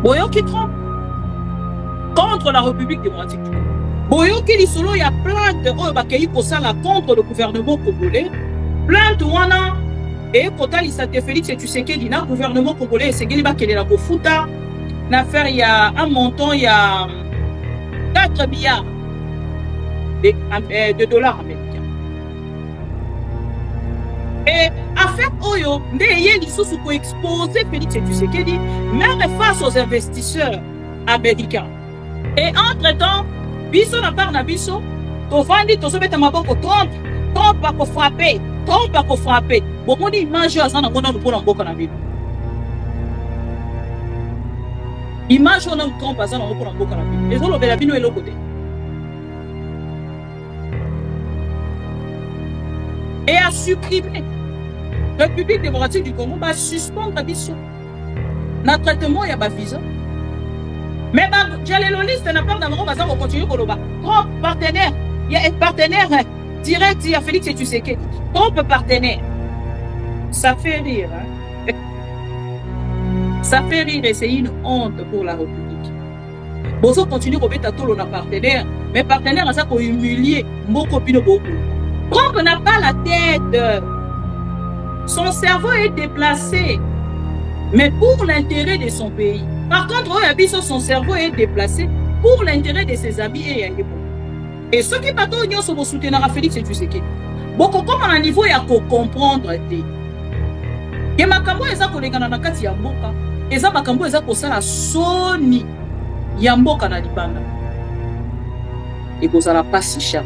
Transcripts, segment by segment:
Boyoki Trump contre la République démocratique du Congo. Boyoki lisolo ya plainte oyo bakei kosala contre le gouvernement congolais. Plainte wana et kotalisa te Félix Tshisekedi na gouvernement congolais esengeli bakelela kofuta na affaire ya un montant ya 4 milliards de dollars américains. Et affaire oyo nde ye lisusu ko exposer Félix Tshisekedi même face aux investisseurs américains. Et entre-temps, biso na part na biso, tovandi tozobeta maboko Trump ako frapper. Bomoni image aza na ngona mpona mboka na bino. Image ona Trump aza na mpona mboka na bino. Ezolobela bino eloko te. Et a supprimé République démocratique du Congo va suspendre biso na traitement ya ba visa. Mais Jaleloliste n'a pas d'amour, va continuer Koloba. Trump partenaire, il y a un partenaire direct, il y a Félix Tshisekedi. Trump partenaire. Ça fait rire. Hein? Ça fait rire et c'est une honte pour la République. Bozo continue à remettre tout le partenaire, mais partenaire, ça pour humilier beaucoup plus de beaucoup. Trump n'a pas la tête. Son cerveau est déplacé, mais pour l'intérêt de son pays. Par contre, son cerveau est déplacé pour l'intérêt de ses amis et Yangepo. Et ceux qui battent l'union sont soutenir à Félix Tshisekedi. Beaucoup comme à un niveau, il y a qu'à comprendre. Et makambo eza kolekana na kati ya mboka. Eza makambo eza kosala soni ya mboka na libanda. Et kozala pas si cher.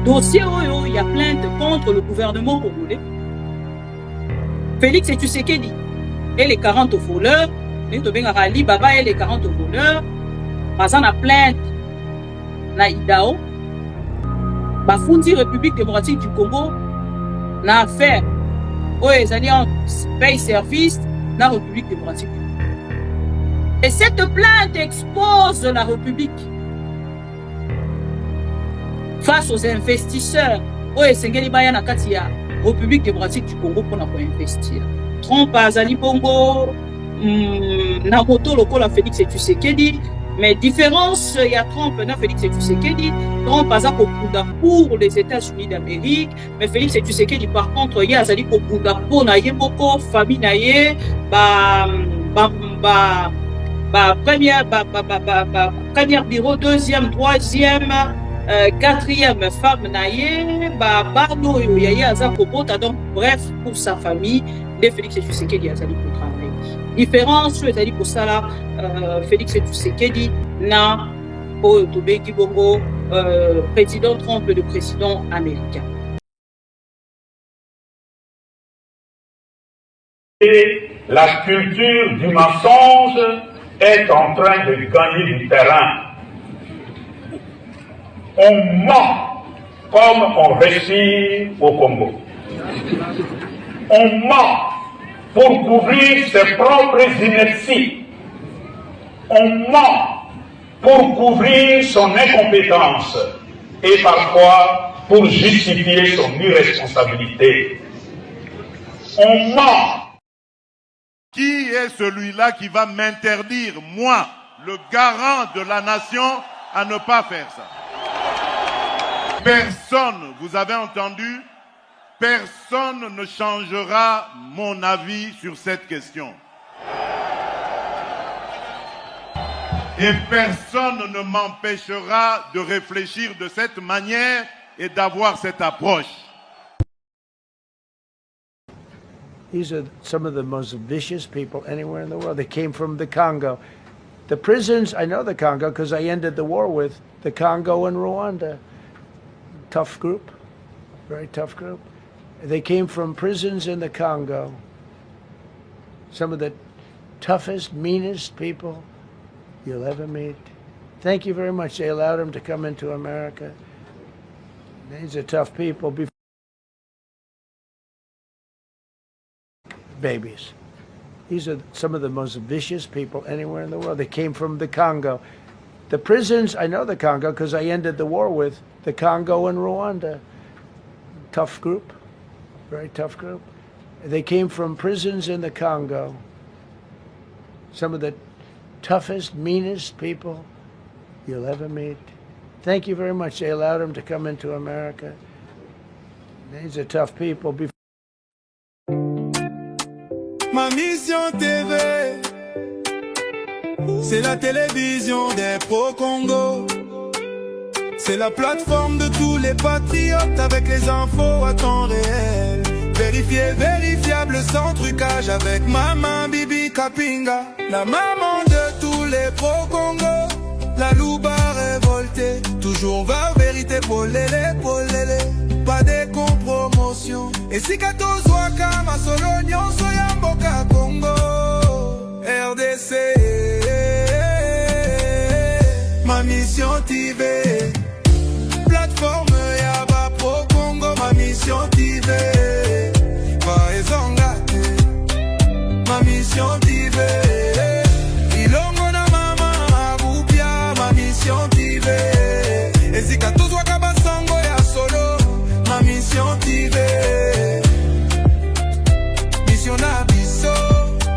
Dossier oyo, il y a plainte contre le gouvernement congolais. Félix Tshisekedi et les 40 voleurs. Ali Baba et les 40 voleurs, basant la plainte na Idao, bafundi République démocratique du Congo, na affaire, où les alliances payent service na République démocratique du Congo. Et cette plainte expose la République face aux investisseurs, où les Sengeli Baya na Katia, République démocratique du Congo pour investir. Trump Azali Bongo, na moto lokola Félix Tshisekedi, mais différence il y a Trump na Félix Tshisekedi. Trump aza kokunda pour les États-Unis d'Amérique, mais Félix Tshisekedi par contre il azali kokunda pour na yemboko famille na ye première bureau, deuxième, troisième, quatrième femme na ye bano yo ya aza kobota. Donc bref pour sa famille de Félix Tshisekedi azali ko travailler. Différence c'est-à-dire pour ça là Félix Tshisekedi na Tobeki Bongo président Trump le président américain. Et la culture du mensonge est en train de gagner du terrain. On ment comme on réussit au Congo. On ment pour couvrir ses propres inerties. On ment pour couvrir son incompétence et parfois pour justifier son irresponsabilité. On ment. Qui est celui-là qui va m'interdire, moi, le garant de la nation, à ne pas faire ça? Personne, vous avez entendu, personne ne changera mon avis sur cette question. Et personne ne m'empêchera de réfléchir de cette manière et d'avoir cette approche. These are some of the most vicious people anywhere in the world. They came from the Congo. The prisons, I know the Congo because I ended the war with the Congo and Rwanda. Tough group, very tough group. They came from prisons in the Congo. Some of the toughest, meanest people you'll ever meet. Thank you very much. They allowed them to come into America. These are tough people. Babies. These are some of the most vicious people anywhere in the world. They came from the Congo. The prisons, I know the Congo because I ended the war with the Congo and Rwanda. Tough group, very tough group. They came from prisons in the Congo. Some of the toughest, meanest people you'll ever meet. Thank you very much. They allowed him to come into America. These are tough people. Ma mission TV, c'est la télévision des pro-Congo. C'est la plateforme de tous les patriotes avec les infos à temps réel. Vérifié, vérifiable, sans trucage avec Maman Bibi Kapinga. La maman de tous les pro-Congo. La louba révoltée, toujours vers vérité pour l'élé, pas de compromotion. Et si Katos Wakama Solonion Soyamboka Congo RDC. Ma mission TV, plateforme Yaba Pro Congo. Ma mission TV, Paezongate. Ma mission TV, Ilongo na mama Abupia. Ma mission TV, Ezika Tuzwa Kabasango ya solo. Ma mission TV, mission na biso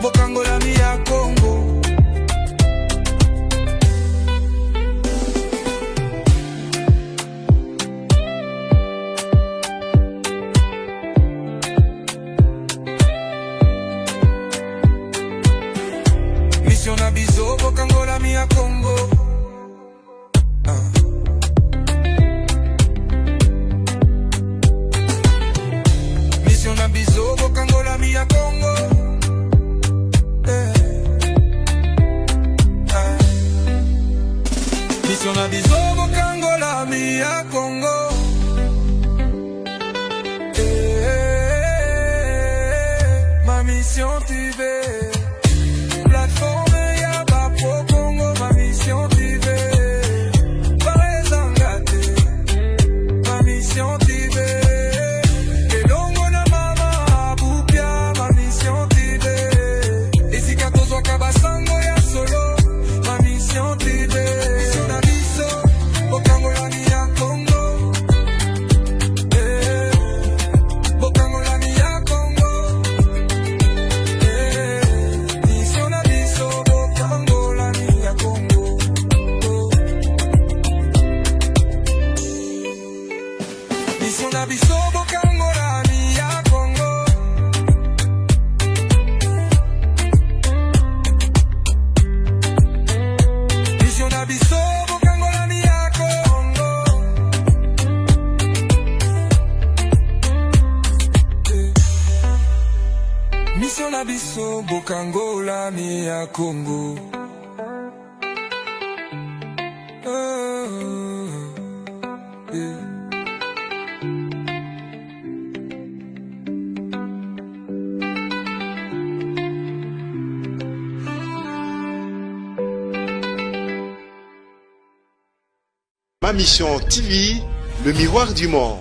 Bokango la mi ya Congo. Mission na biso Bokango la mi ya Congo. Mission na biso Bokango la mi ya Congo. Mission na biso Bokango la mi ya Congo. Ma mission TV, plateforme Yaba Pro Congo. Ma mission TV, Paezangate. Ma mission TV, Elongo na mama Abupia. Ma mission TV, Ezika Tozwa Kabasango ya solo. Ma mission TV, mission na biso Bokango la mi ya Congo. Bokango la mi ya Congo. Mission na biso Bokango la mi ya Congo. Mission na biso Bokango la mi ya Congo. Mission na biso Bokango la mi ya Congo. Mission na biso Bokango la mi ya Congo. Ma mission TV, le miroir du monde.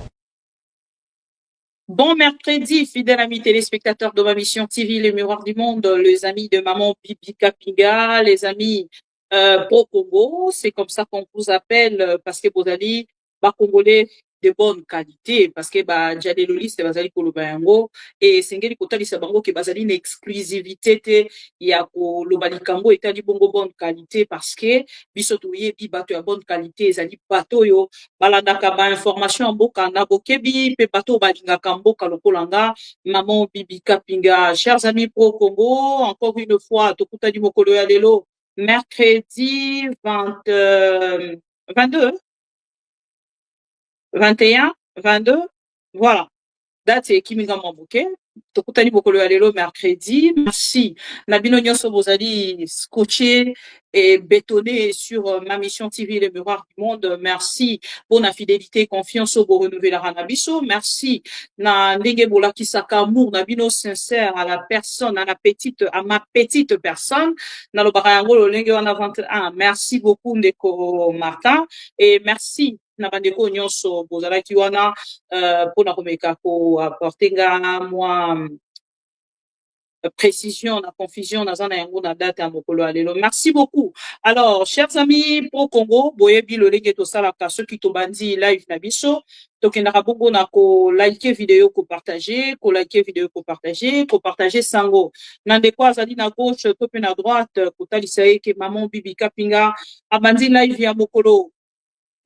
Bon mercredi, fidèles amis téléspectateurs de ma mission TV, le miroir du monde, les amis de Maman Bibi Kapinga, les amis pro-Congo, c'est comme ça qu'on vous appelle parce que vous allez Congolais de bonne qualité, parce que Djale Loliste bazali koloba yango et sengeli kotalisa bango ke bazali une exclusivité te ya koloba likambo etali bongo bonne qualité parce que biso toyebi bato ya bonne qualité ezali bato oyo balandaka ba information mboka na bokebi pe bato balingaka mboka lokola nga Maman Bibi Kapinga. Chers amis pro Congo, encore une fois tokutani mokolo ya lelo mercredi 22 21, 22, voilà. Date c'est Kiminga Mamboke. Tokutani bokolo ya lelo mercredi. Merci. Nabino nyonso bozali scotché et bétonné sur ma mission TV Le Miroir du Monde. Merci pour la fidélité et confiance au renouveler Ranabiso. Merci na ndenge bolakisaka amour nabino sincère à la personne, à ma petite personne. Na lo barayango lo lenge wana 21. Merci beaucoup ndeko Martin et merci na bandeko nyonso bozalaki wana pona komeka ko apporter nga moi précision, la confusion, na date à mokolo alelo. Merci beaucoup. Alors, chers amis, pro Congo, boyebi lo lenge to sala ka ceux qui to bandi live na biso. Donc, il bongo na ko liker vidéo, ko partager sango. Nande kwa zali na gauche, tope na droite, ko talisaye ke maman Bibi Kapinga, abandi live ya mokolo.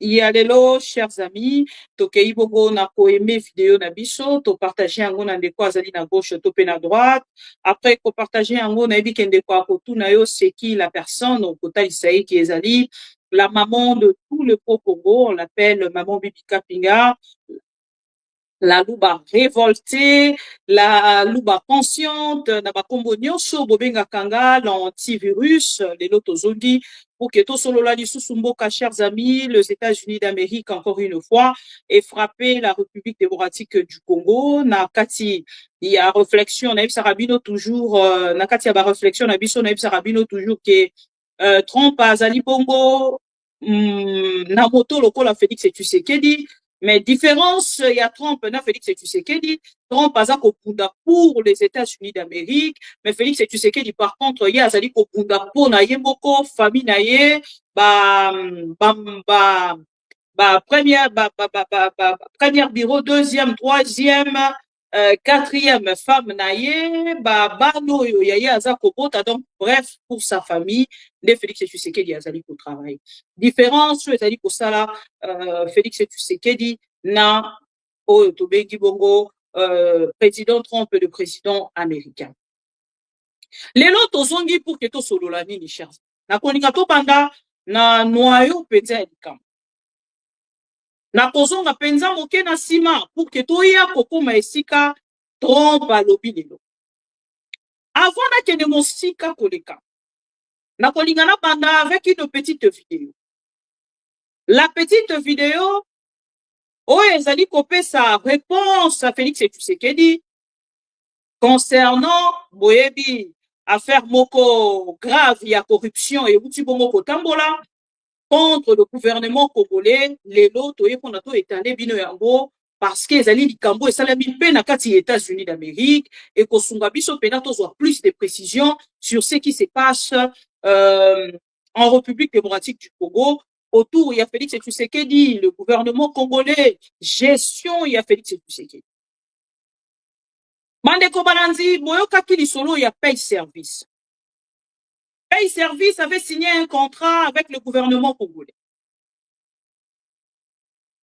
Yalelo, chers amis, tokei bongo na ko aimer vidéo na biso, to partager yango na ndeko azali na gauche, tope na droite. Après ko partager yango na yebi kende ko akotu na yo c'est qui la personne, donc kota isaïe qui ezali la maman de tout le Congo, on l'appelle maman Bibi Kapinga. La louba révoltée, la louba consciente, na ba kombo nyonso bobenga kanga l'antivirus, les lotozongi, pour que tout solo la mboka, chers amis, les États-Unis d'Amérique, encore une fois, et frapper la République démocratique du Congo. Na kati, il y a réflexion, na Sarabino toujours, na kati ya ba réflexion, na biso na Sarabino toujours que Trump azali bongo, na moto lokola Félix Tshisekedi. Mais différence, il y a Trump, na Félix Tshisekedi. Trump a kopunda pour les États-Unis d'Amérique, mais Félix Tshisekedi par contre, il y a zali kopunda pour na yemboko famille na ye, première bureau, deuxième, troisième, quatrième femme na ye, bano yo yaye aza kobota, donc bref pour sa famille de Félix Tshisekedi azali ko travail. Différence ezali ko sala Félix Tshisekedi na o tobengi bongo président Trump le président américain. Lelo tozongi pour que to solo la nini chers. Na konika to banda na noyau penza elikam. Na kozonga penza moke na sima pour que toya kokoma esika Trump alobi lelo. Avant na kene mosika koleka. Na kolinga na banda avec une petite vidéo. La petite vidéo oyo ezali kopesa réponse à Félix Tshisekedi concernant boyebi affaire moko grave ya corruption et outi bongo kotambola contre le gouvernement congolais, les lots et qu'on a tout étalé bino yango parce que ezali likambo et salami pe na kati États-Unis d'Amérique et ko sunga biso pena to soit plus de précisions sur ce qui se passe en République démocratique du Congo. Autour il y a Félix Tshisekedi, le gouvernement congolais, gestion il y a Félix Tshisekedi. Mandeko Balanzi, boyoka ki lisolo il y a paye service. Paye Service avait signé un contrat avec le gouvernement congolais.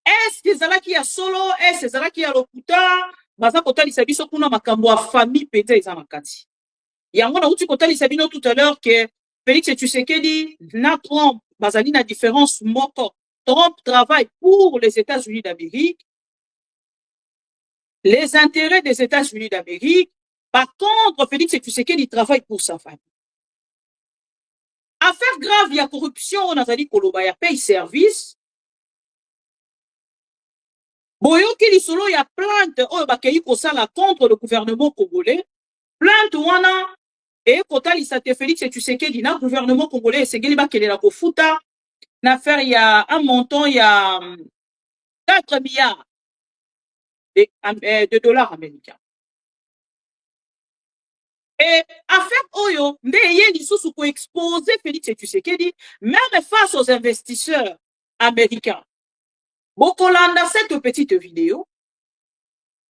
Est-ce que c'est là qui a solo, est-ce que c'est là qui a lokuta, baza kotali sabiso kuna makambo a famille pete eza makati. Yango na uti kotali sabino tout à l'heure que Félix Tshisekedi na Trump bazali na différence moko. Trump travaille pour les États-Unis d'Amérique, les intérêts des États-Unis d'Amérique. Par contre, Félix Tshisekedi travaille pour sa famille. Affaire grave, il y a corruption, on a dit koloba ya paye service. Boyoki lisolo ya plainte oyo bakei kosala contre le gouvernement congolais. Plainte wana et kotalisa te Félix Tshisekedi na gouvernement congolais esengeli bakelela kofuta na affaire il y a un montant il y a 4 milliards de dollars américains. Et affaire Oyo, ndeye lisusu ko exposer Félix Tshisekedi même face aux investisseurs américains. Bokolanda cette petite vidéo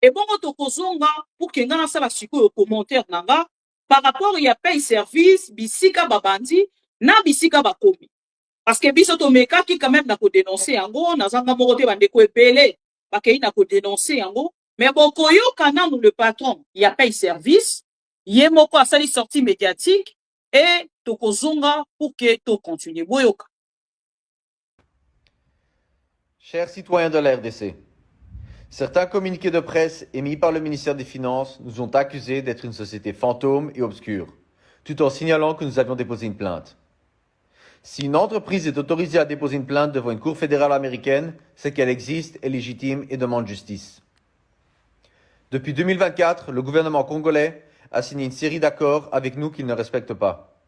et bon tokozonga pour que ngana sala siko commentaire nanga par rapport ya paye service bisika babandi na bisika bakomi. Parce que biso to meka ki quand même na ko dénoncer yango na zanga moko te bande ko epele bakei na ko dénoncer yango mais bokoyo kana nous le patron ya paye service Yemoko a sali sortie médiatique et tokozonga pour que to continue. Boyoka. Chers citoyens de la RDC, certains communiqués de presse émis par le ministère des Finances nous ont accusés d'être une société fantôme et obscure, tout en signalant que nous avions déposé une plainte. Si une entreprise est autorisée à déposer une plainte devant une cour fédérale américaine, c'est qu'elle existe, est légitime et demande justice. Depuis 2024, le gouvernement congolais a signé une série d'accords avec nous qu'il ne respecte pas.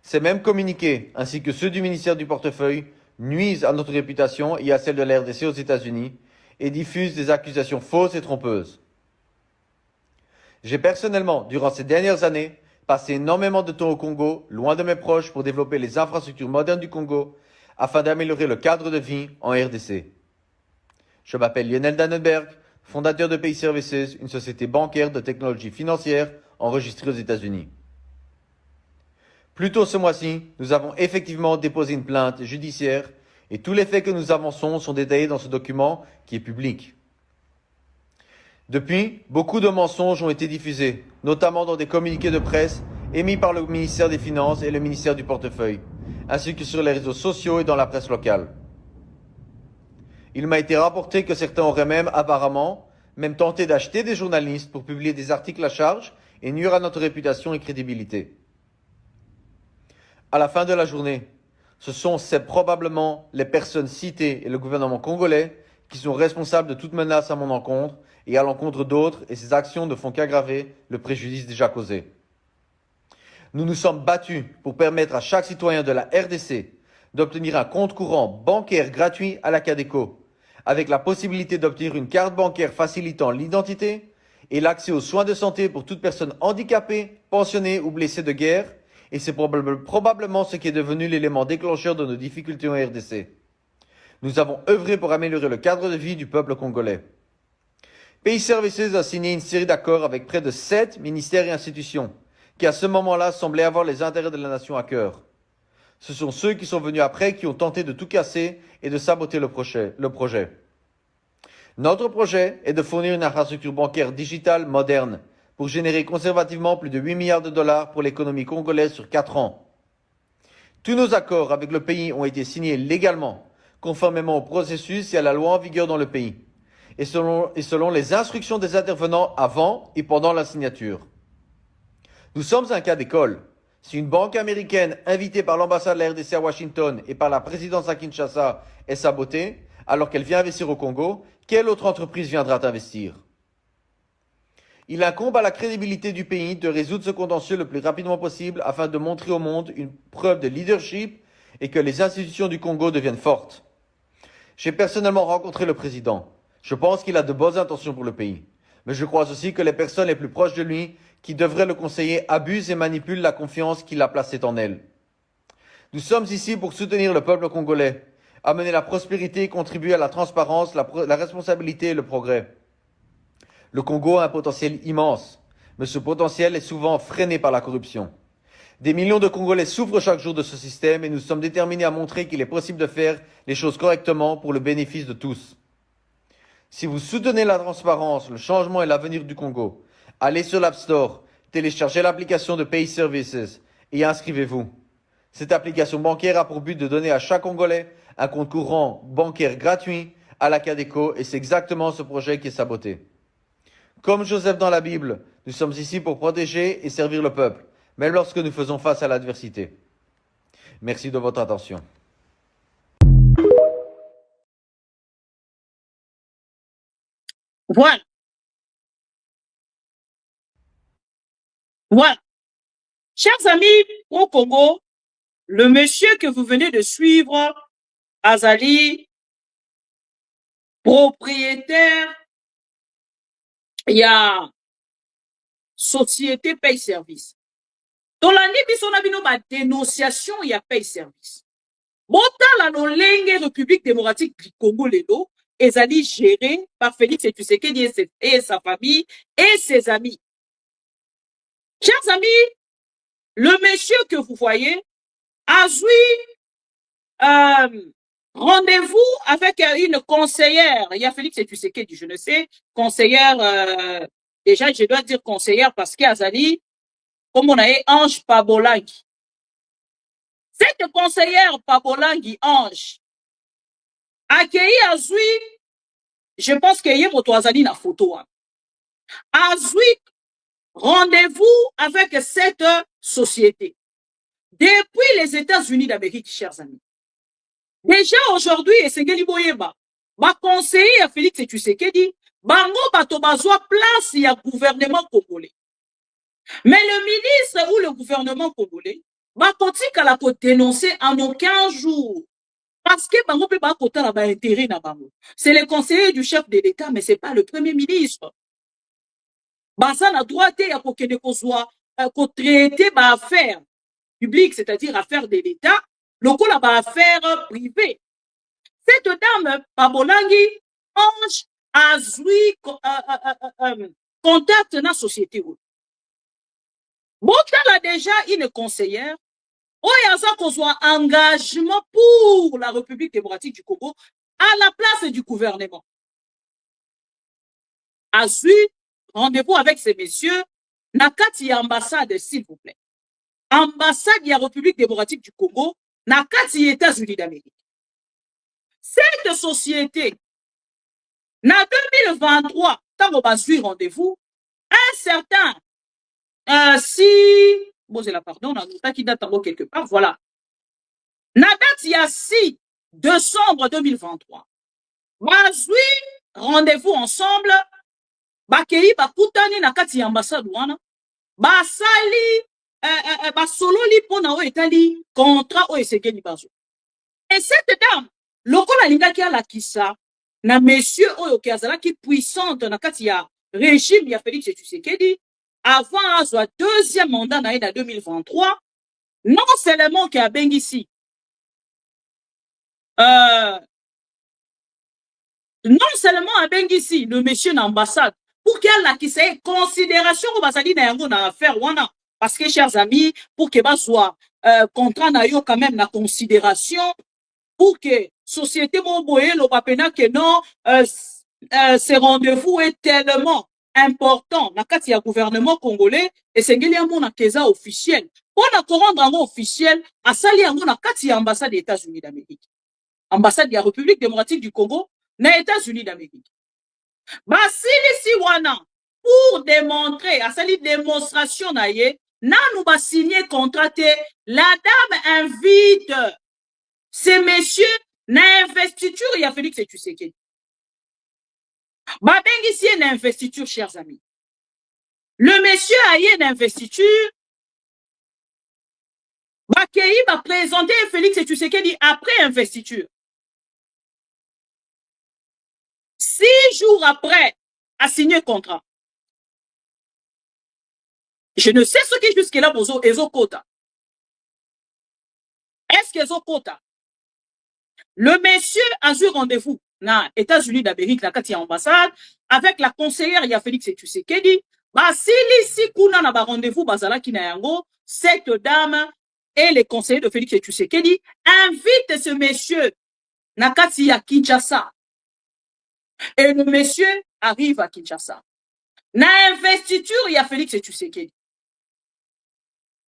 Ces mêmes communiqués, ainsi que ceux du ministère du Portefeuille, nuisent à notre réputation et à celle de la RDC aux États-Unis et diffusent des accusations fausses et trompeuses. J'ai personnellement, durant ces dernières années, passé énormément de temps au Congo, loin de mes proches, pour développer les infrastructures modernes du Congo, afin d'améliorer le cadre de vie en RDC. Je m'appelle Lionel Dannenberg, fondateur de Pay Services, une société bancaire de technologie financière enregistrée aux États-Unis. Plus tôt ce mois-ci, nous avons effectivement déposé une plainte judiciaire et tous les faits que nous avançons sont détaillés dans ce document qui est public. Depuis, beaucoup de mensonges ont été diffusés, notamment dans des communiqués de presse émis par le ministère des Finances et le ministère du Portefeuille, ainsi que sur les réseaux sociaux et dans la presse locale. Il m'a été rapporté que certains auraient même tenté d'acheter des journalistes pour publier des articles à charge et nuire à notre réputation et crédibilité. À la fin de la journée, c'est probablement les personnes citées et le gouvernement congolais qui sont responsables de toute menace à mon encontre et à l'encontre d'autres, et ces actions ne font qu'aggraver le préjudice déjà causé. Nous nous sommes battus pour permettre à chaque citoyen de la RDC d'obtenir un compte courant bancaire gratuit à la Cadeco, avec la possibilité d'obtenir une carte bancaire facilitant l'identité et l'accès aux soins de santé pour toute personne handicapée, pensionnée ou blessée de guerre, et c'est probablement ce qui est devenu l'élément déclencheur de nos difficultés en RDC. Nous avons œuvré pour améliorer le cadre de vie du peuple congolais. Pay Services a signé une série d'accords avec près de 7 ministères et institutions, qui à ce moment-là semblaient avoir les intérêts de la nation à cœur. Ce sont ceux qui sont venus après qui ont tenté de tout casser et de saboter le projet. Notre projet est de fournir une infrastructure bancaire digitale moderne pour générer conservativement plus de 8 milliards de dollars pour l'économie congolaise sur 4 ans. Tous nos accords avec le pays ont été signés légalement, conformément au processus et à la loi en vigueur dans le pays, et selon les instructions des intervenants avant et pendant la signature. Nous sommes un cas d'école. Si une banque américaine invitée par l'ambassade de la RDC à Washington et par la présidence à Kinshasa est sabotée, alors qu'elle vient investir au Congo, quelle autre entreprise viendra investir? Il incombe à la crédibilité du pays de résoudre ce contentieux le plus rapidement possible afin de montrer au monde une preuve de leadership et que les institutions du Congo deviennent fortes. J'ai personnellement rencontré le président. Je pense qu'il a de bonnes intentions pour le pays. Mais je crois aussi que les personnes les plus proches de lui, qui devraient le conseiller, abusent et manipulent la confiance qu'il a placée en elles. Nous sommes ici pour soutenir le peuple congolais, amener la prospérité et contribuer à la transparence, la responsabilité et le progrès. Le Congo a un potentiel immense, mais ce potentiel est souvent freiné par la corruption. Des millions de Congolais souffrent chaque jour de ce système et nous sommes déterminés à montrer qu'il est possible de faire les choses correctement pour le bénéfice de tous. Si vous soutenez la transparence, le changement et l'avenir du Congo, allez sur l'App Store, téléchargez l'application de Pay Services et inscrivez-vous. Cette application bancaire a pour but de donner à chaque Congolais un compte courant bancaire gratuit à la Cadeco et c'est exactement ce projet qui est saboté. Comme Joseph dans la Bible, nous sommes ici pour protéger et servir le peuple, même lorsque nous faisons face à l'adversité. Merci de votre attention. Voilà. Voilà. Chers amis au Congo, le monsieur que vous venez de suivre, Azali, propriétaire, il y a société Pay Service. Dans l'année, on a vu une dénonciation, il y a Pay Service. Botala no lenge République démocratique du Congo Lelo, Ezali géré par Félix Tshisekedi et sa famille et ses amis. Chers amis, le monsieur que vous voyez a eu rendez-vous avec une conseillère. Il y a Félix Tshisekedi, je ne sais, conseillère, déjà je dois dire conseillère parce qu'Azali, comme on a eu Ange Pabolangi. Cette conseillère Pabolangi Ange accueilli Azui, je pense qu'il y a votre Azali na photo. Azui, rendez-vous avec cette société. Depuis les États-Unis d'Amérique, chers amis. Déjà aujourd'hui, et c'est Boyeba, ma conseiller à Félix Tshisekedi, bango bato bazwa place ya gouvernement congolais. Mais le ministre ou le gouvernement congolais va continuer à la dénoncer en aucun jour. Parce que bango peut pas côté la intérêt na bango. C'est le conseiller du chef de l'État, mais c'est pas le premier ministre. baza na droit te ya kokende kozwa kotraiter ba affaire publique, c'est-à-dire affaire de l'État, lokola ba affaire privée. Cette dame Babolangi Ange azwi contact na société. Botala déjà une conseillère oyo aza kozwa engagement pour la République démocratique du Congo à la place du gouvernement. Azwi rendez-vous avec ces messieurs na kati ya ambassade, s'il vous plaît. Ambassade ya République démocratique du Congo na kati ya États-Unis d'Amérique. Cette société, na 2023, tant bazui rendez-vous, un certain bon, c'est la pardon, on a qui date quelque part, voilà. Na date il y a 6 décembre 2023. Bazui rendez-vous ensemble, bakei bakutani na kati ya ambassade wana, basali basololi pona o etali contrat o esengeli bazo. Et cette dame, lokola lingaki ala kisa na monsieur oyo ki azalaki puissante na kati ya régime ya Félix Tshisekedi avant azwa deuxième mandat na 2023, non seulement ki abengisi non seulement abengisi le monsieur na ambassade pour qu'il a qui c'est considération au basali na yango na affaire wana, parce que chers amis, pour que ba soit contrat na yo quand même na considération pour que société moboye lo papena que non ce rendez-vous est tellement important na kati ya gouvernement congolais et sengeli yango na keza officiel pour na rendre yango officiel asali yango na kati ya ambassade des États-Unis d'Amérique, ambassade de la République démocratique du Congo na États-Unis d'Amérique. Basili si wana pour démontrer asali démonstration na ye na nous ba signer contrat te, la dame invite ces messieurs na investiture ya Félix Tshisekedi. Ba bengi na investiture, chers amis. Le monsieur a eu une investiture. Ba kei ba présenter Félix Tshisekedi après investiture. 6 jours après, a signé contrat. Je ne sais ce qui jusque-là bozo ezo kota. Est-ce que ezo kota? Le monsieur a eu rendez-vous na États-Unis d'Amérique, la kati ambassade, avec la conseillère ya Félix Tshisekedi. Ba sili si kuna na ba rendez-vous bazala ki na yango, cette dame et les conseillers de Félix Tshisekedi invitent ce monsieur na kati ya Kinshasa. Et le monsieur arrive à Kinshasa. Na investiture, il y a Félix Tshisekedi.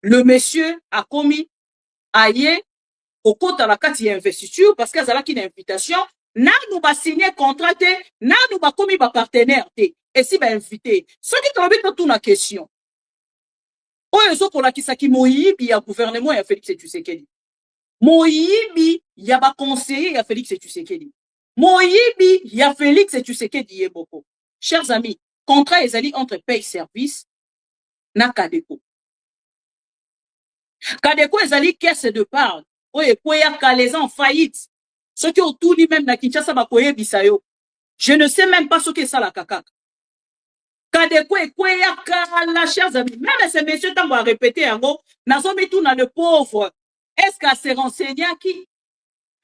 Le monsieur a commis aïe au compte à la carte investiture parce qu'il y a une invitation. Na nous va signer contrat, na nous va commis ba partenaire et si ba invité. Ce qui t'embête tout la question. Oyo zo pour la kisaki moyibi ya gouvernement ya Félix Tshisekedi. Moyibi ya ba conseiller ya Félix Tshisekedi. Moyibi ya Félix Tshisekedi yeboko. Chers amis, contrat ezali entre paye service na Kadeko. Kadeko ezali caisse de part. Oye koya kaleza en faillite. Ce qui ont tout même na Kinshasa ba koye bisayo. Je ne sais même pas ce que ça la kaka. Kadeko e koya kala, chers amis. Même ces messieurs tant va répéter yango, nazomi tout na le pauvre. Est-ce qu'à se renseigner qui?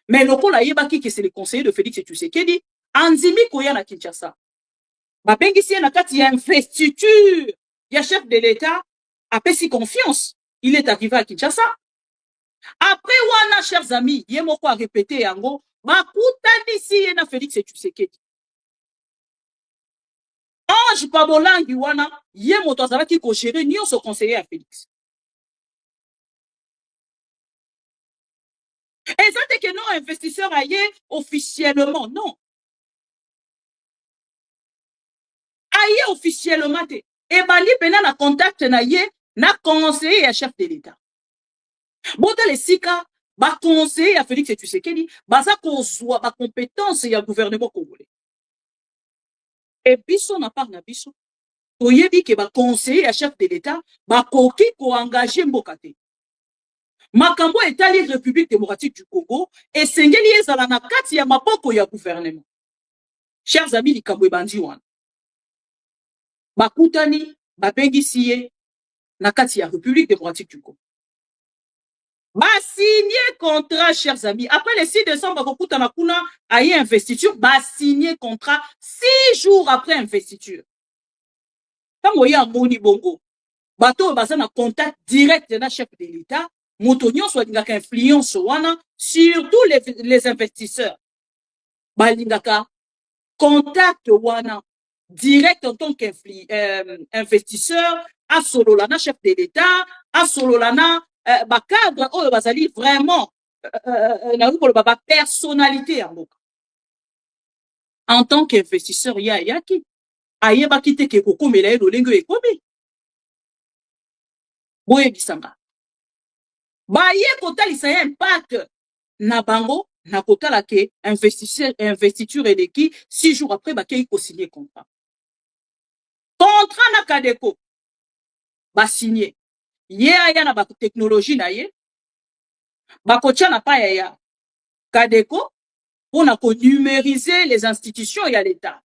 Mais le ko la yebaki que c'est le conseiller de Félix Tshisekedi, anzimi koya na Kinshasa. Ba bengisi na kati ya investiture. Ya chef de l'État a pesi confiance. Il est arrivé à Kinshasa. Après wana, chers amis, yemoko a répété yango, ba kutani si na Félix Tshisekedi. Ange Babolangi wana, yemoto azalaki ko gérer nyonso conseiller à Félix. Et ça c'est que non investisseur aye officiellement, non. Aye officiellement te. Et bali pena na contact na ye na conseiller à chef de l'État. Bota les sika ba conseiller à Félix Tshisekedi, baza kozwa ba compétence ya gouvernement congolais. Et biso na part na biso, toyebi ke ba conseiller à chef de l'État ba koki ko engager mboka te. Makambo etali République démocratique du Congo et sengeli ezala na kati ya maboko ya gouvernement. Chers amis, likambo ebandi wana. Bakutani bapengisi ye na kati ya République démocratique du Congo. Signer contrat, chers amis. Après le 6 décembre, bakokutana kuna aye investiture, signer contrat 6 jours après investiture. Tango ya moni bongo, bato baza na contact direct na chef de l'État, moto nyonso alingaka influence wana, surtout les investisseurs. Balingaka contact wana direct en tant qu'investisseur, à Sololana, chef de l'État, à Sololana, cadre, oh, bazali vraiment, ba personnalité en tant qu'investisseur, ya qui aye ba kite ke koko melaye lolengo ekomi. Boye bisanga. Ba ye kotalisa ya impact na bango, na kotala ke investiture eleki 6 jours après ba kei ko signer contrat. Contrat na Kadeko ba signer. Ye aya na ba technologie na ye. Ba kotia na pa ya Kadeko pour na ko numériser les institutions ya l'État.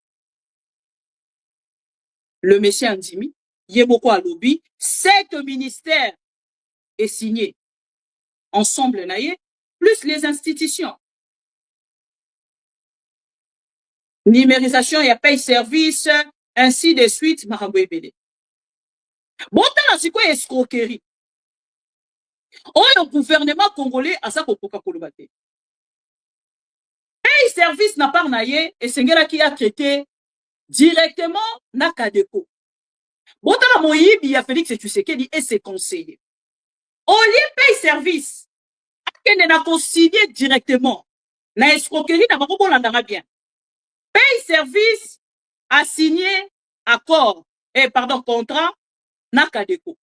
Le monsieur Andimi, ye moko alobi, 7 ministères est signé ensemble na ye, plus les institutions. Numérisation, ya paye service, ainsi de suite, makambo ebele. Botala sikoyo escroquerie. Oyo gouvernement congolais asa kokoka koloba te. Paye service na part na ye, esengelaki a traité directement na Kadeko. Botala moyibi ya Félix Tshisekedi et ses conseillers. Olie paye service. Akende na consigner directement. Na escroquerie na bango bolandanga bien. Paye service a signé accord, contrat na Kadeko.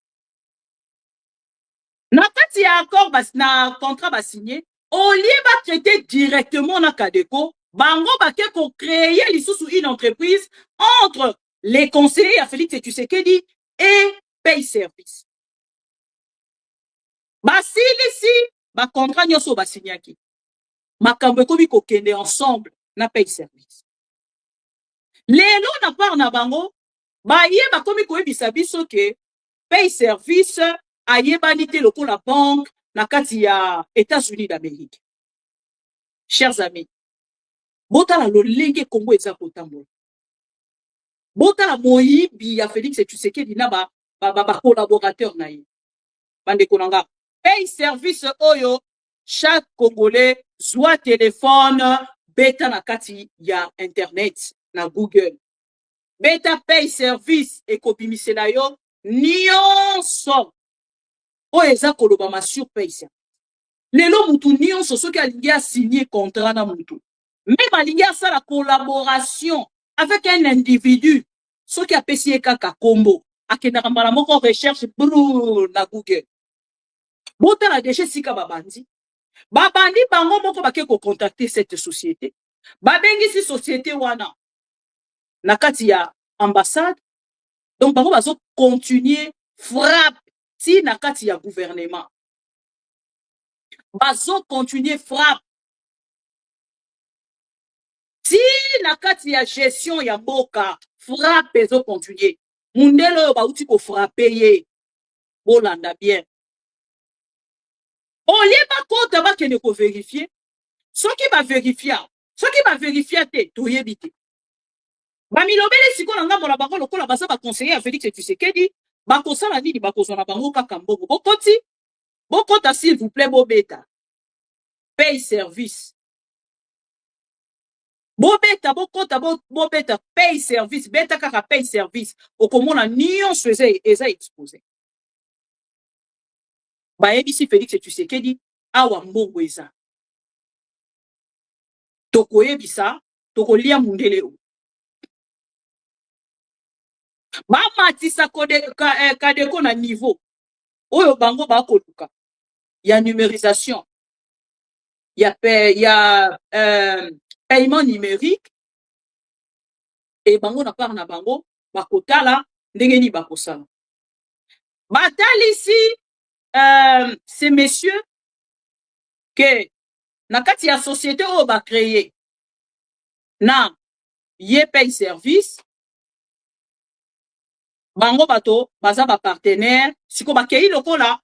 Na kati ya accord na contrat ba signé, au lieu ba traiter directement na Kadeko, bango ba ke ko créer lisusu une entreprise entre les conseillers à Félix Tshisekedi et paye service. Ba silisi ba contrat nyoso ba signaki. Makambo ekomi ko kende ensemble na paye service. Lelo na part na bango, ba ye ba komi ko ebisa biso ke paye service ayebani te lokola banque na kati ya États-Unis d'Amérique. Chers amis, botala lolenge Congo eza kotambola. Botala moyibi ya Félix Tshisekedi na ba collaborateur na ye. Bande konanga, paye service oyo chaque Congolais soit téléphone beta na kati ya internet na Google. Beta paye service ekobimisela yo nyonso oyo eza kolobama sur paye service. Lelo mutu nyonso soki alingi a signer contrat na mutu. Même alingi asala collaboration avec un individu soki apesi ye kaka kombo akendaka mbala moko recherche brrr na Google. Botala deje sika babandi. Babandi bango moko bake ko contacter cette société. Babengisi société wana na kati ya ambassade. Donc bango bazo continuer frappe si na kati ya gouvernement. Bazo continuer frappe si na kati ya gestion ya mboka frappe zo continuer. Mundelo ba uti ko frapper ye. Bolanda bien. On lié ba compte ba kene ko vérifier. Soki ba vérifier te toyebite. Ba milobele siko na ngambo la bango lokola basa ba conseiller à Félix Tshisekedi, ba kosala nini ba kozona bango kaka mbongo. Bokota s'il vous plaît bobeta. Paye service. Bobeta bobeta paye service, beta kaka paye service. Okomona nyonso eza exposé. Ba ebisi Félix Tshisekedi awa mbongo eza. Tokoyebisa, tokolia mundele o. Ba matisa Kadeko na niveau. Oyo bango ba koluka. Ya numérisation. Ya paiement numérique. Et bango na part na bango bakotala ndenge ni bakosala. Batali ici ces messieurs que na kati ya société oyo ba créer na ye paye service bango bato baza ba partenaire siko bakei lokola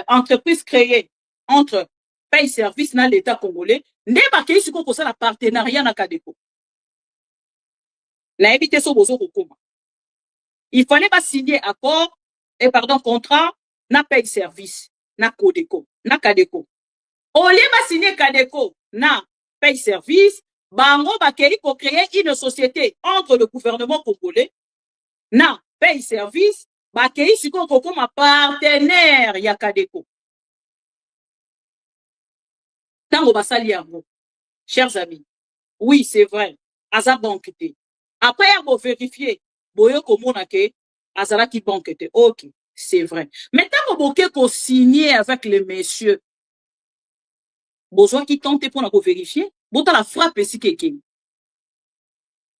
entreprise créée entre paye service na l'état congolais nde bakei siko kosala partenariat na Kadeko nayebi te so bozo kokoma il fallait pas signer accord contrat na paye service na Codeco na Kadeko au lieu ba signer Kadeko na paye service bango bakei ko créer une société entre le gouvernement congolais na paye service bakei siko kokoma partenaire ya Kadeko tango basali yango chers amis oui c'est vrai aza banque te après yako vérifier boyo komona ke azalaki banque te ok c'est vrai mais tango boke ko signer avec les messieurs besoin qui tente pour na ko vérifier bota la frappe si quelqu'un.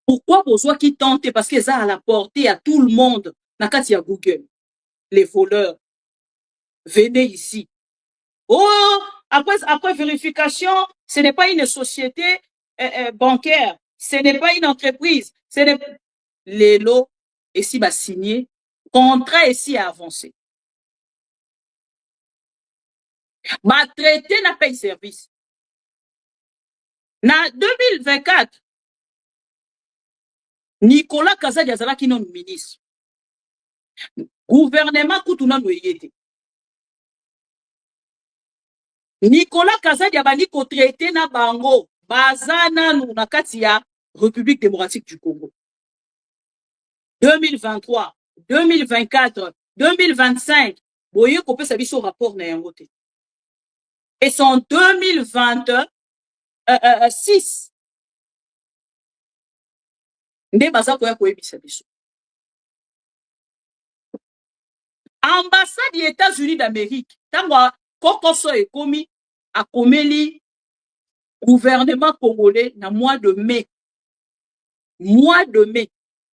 Pourquoi besoin qui tente? Parce que ça à la portée à tout le monde. Nakati ya Google. Les voleurs. Venez ici. Oh, après vérification, ce n'est pas une société bancaire. Ce n'est pas une entreprise. Ce n'est pas... Les lots, ici, va signer. Contrat ici à avancer. Va traiter na paye service. Na 2024, Nicolas Kazadi azalaki non ministre. Gouvernement kutuna noyete. Nicolas Kazadi abandi ko traité na bango bazana na kati ya République démocratique du Congo. 2023, 2024, 2025, boye ko pesa biso rapport na yango te. Et c'est en 2026 nde baza koya koyebisa biso. Ambassade des États-Unis d'Amérique, tango kokoso ekomi akomeli gouvernement congolais na mois de mai. Mois de mai,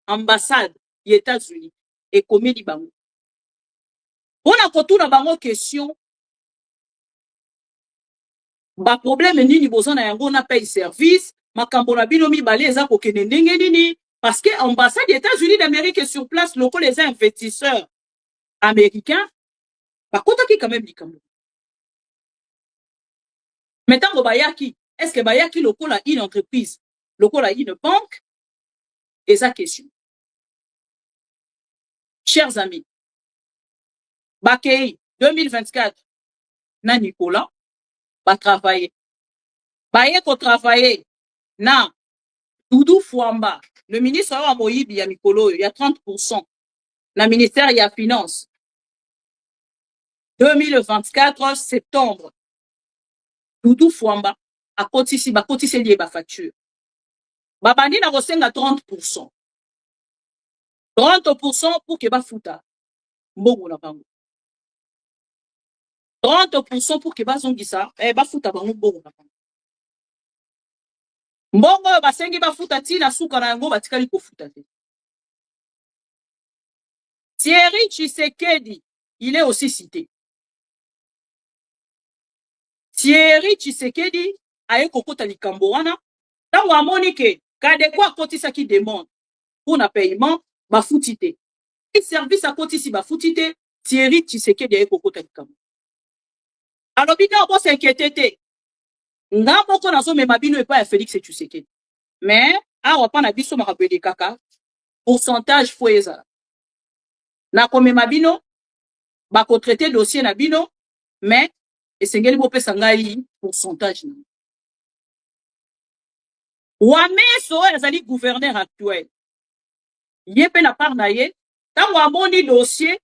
ambassade des États-Unis ekomeli bango. On a kotuna bango question ba problème nini bozo na yango na paye service makambo na bino mibale eza kokende ndenge nini parce que ambassade des États-Unis d'Amérique est sur place loko les investisseurs américains bakotaki quand même likambo. Maintenant bayaki est-ce que bayaki lokola une entreprise lokola une banque et sa question. Chers amis, bakei 2024 na Nicolas va travailler. Baye ko travailler na Doudou Fouamba, le ministre wa Moyibi ya Mikolo, il y a 30% na ministère ya finance. 2024 septembre. Doudou Fouamba a kotisi lié ba facture. Babandi na kosenga 30%. 30% pour que ba futa. Mbongo na bango. 30% pour que ba zongisa, ba futa bango mbongo na bango. Mbongo basengi ba futa tina suka na yango batikali ko futa te. Thierry Tshisekedi, il est aussi cité. Thierry Tshisekedi aye kokota likambo wana tango amoni ke Kadeko akotisa ki demande pour na paiement bafuti te. Service akotisi bafuti te, Thierry Tshisekedi aye kokota likambo. Alors bino bo s'inquiéter te. Nga moko nazo mema bino epa ya Félix Tshisekedi. Mais awa pa na biso makabeli kaka pourcentage fo ezala. Na komema bino ba ko traiter dossier na bino mais esengeli bo pesa ngai pourcentage na. Wameso ezali gouverneur actuel. Yepe na part na ye, tango amoni dossier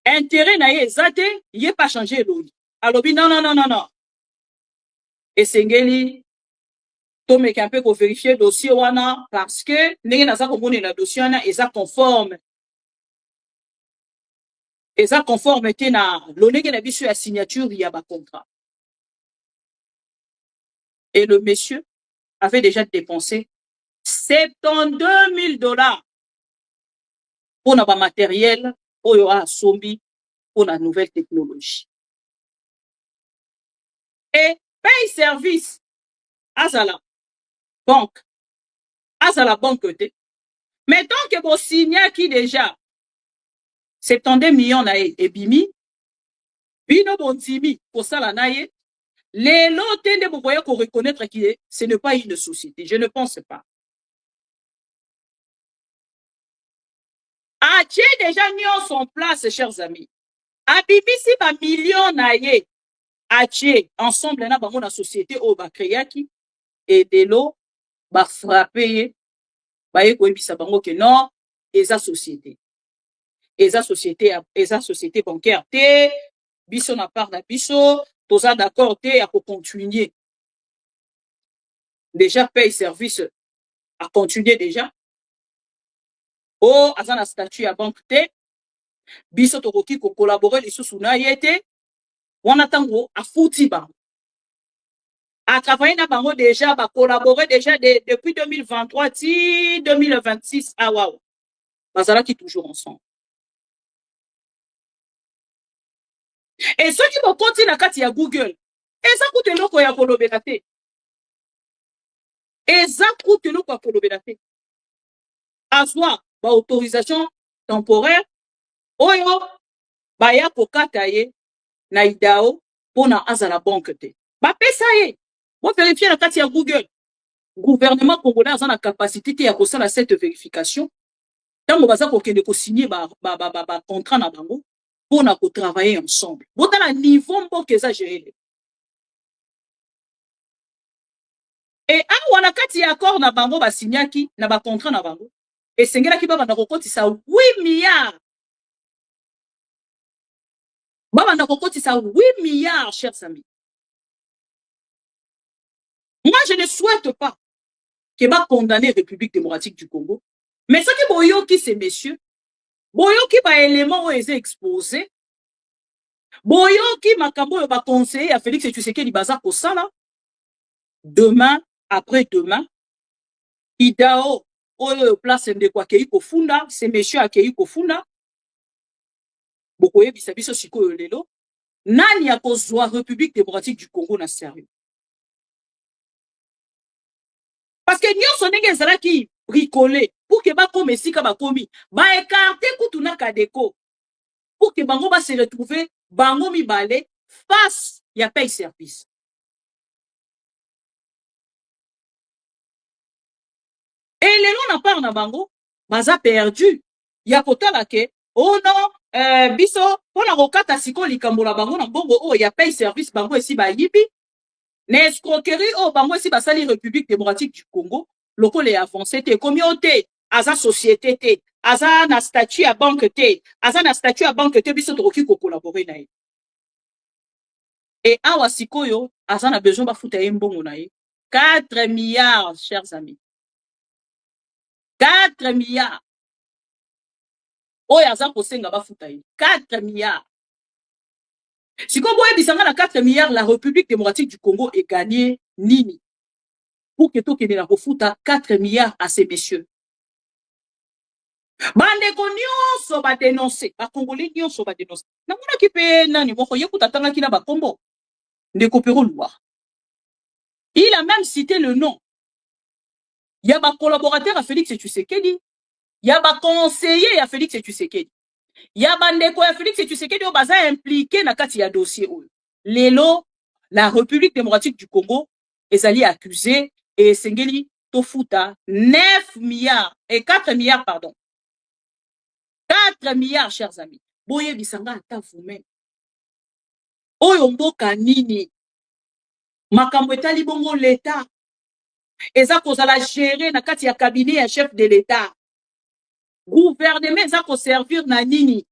intérêt na ye ezate, ye pas changer loli. Alobi non. Esengeli tome un peu ko vérifier dossier wana parce que ndenge naza komoni na dossier wana eza conforme. Eza conforme te na lonenge na biso ya signature ya ba contrat. Et le monsieur avait déjà dépensé $72,000 pour na ba matériel oyo a sombi pour la nouvelle technologie. Et paye service azala banque te Mais tant que vous signez qui déjà 72 millions et bimi, bino bondimi pour ça la naie, les lots de vous voyez qu'on reconnaître que ce n'est pas une société. Je ne pense pas. Ah, tu es déjà mis en place, chers amis. A BBC ba million naie, a tu ensemble na bango na société au ba créaki et de l'eau ba frapper ba yekoyebisa bango que non, eza société. Eza société bancaire te, biso na part na biso, toza d'accord te, à continuer. Déjà paye service à continuer déjà. Oh, aza na statut à banque te, biso tokoki ko collaborer lisusu na ye te, wana tango a fouti bango. A travaillé na bango déjà, ba collaborer déjà depuis 2023 ti 2026. Ah wow. Bazala qui toujours ensemble. Et ceux qui vont continuer à kati ya Google, eza koute loko ya kolobela te. Eza koute loko ya kolobela te. Azwa ba autorisation temporaire oyo ba ya kokata ye na idao pona azala banque te. Ba pesa ye. Vous vérifiez la kati ya Google. Gouvernement congolais a la capacité de faire cette vérification. Tant que baza kokende ko signer ba contrat na bango pour na ko travailler ensemble. Vous dans la niveau mboka exagéré. Et wana kati ya accord na bango ba signaki na ba contrat na bango. Et sengela ki baba na kokotisa 8 milliards. Baba na kokotisa 8 milliards, chers amis. Moi, je ne souhaite pas que va condamner la République démocratique du Congo. Mais ce qui boyo qui ces messieurs, boyo qui va élément où ils exposé, boyo qui makambo va conseiller à Félix Tshisekedi baza ko sala. Demain, après-demain, idao oyo place ndeko akei ko funda, ces messieurs akei ko funda. Bokoye bisabiso sikoyo lelo, nani akozwa République démocratique du Congo na sérieux. Parce que nous sommes des gens qui bricolent pour que comme si ka ba komi ba écarter kutuna kadeko pour que bango ba se retrouver bango mi balé face ya paye service. Et les gens n'a pas na bango baza perdu ya kotala ke oh non biso pour la rokata siko likambola bango na bongo oh ya paye service bango esi ba yibi. L'escroquerie au bango si basali République démocratique du Congo, loko les avancé te communauté, aza société te, aza na statut à banque te, aza na statut à banque te biso toki ko collaborer na ye. Et awa sikoyo, aza na besoin ba futa mbongo na ye. 4 milliards, chers amis. 4 milliards. Oyo aza ko senga ba futa ye. 4 milliards. Si vous avez na 4 milliards, la République démocratique du Congo est gagnée nini. Pour que tout le monde refoute 4 milliards à ces messieurs. Bande nyonso ba dénoncer, ba Congolais nyonso ba dénoncer. Na mona ki pe nani moko yekuta tanga ki na ba kombo. Ndeko Pero Loire. Il a même cité le nom. Il y a ba collaborateur à Félix Tshisekedi. Il y a ba conseiller à Félix Tshisekedi. Ya bandeko ya Félix Tshisekedi o baza impliqué na kati ya dossier oyo. Lelo la République démocratique du Congo ezali accusé et sengeli tofuta 9 milliards et 4 milliards pardon. 4 milliards chers amis. Boye bisanga ata vous-même. Oyo mboka nini? Makambo etali bongo l'état. Eza kozala gérer na kati ya cabinet ya chef de l'état. Gouvernement ça ko servir na nini.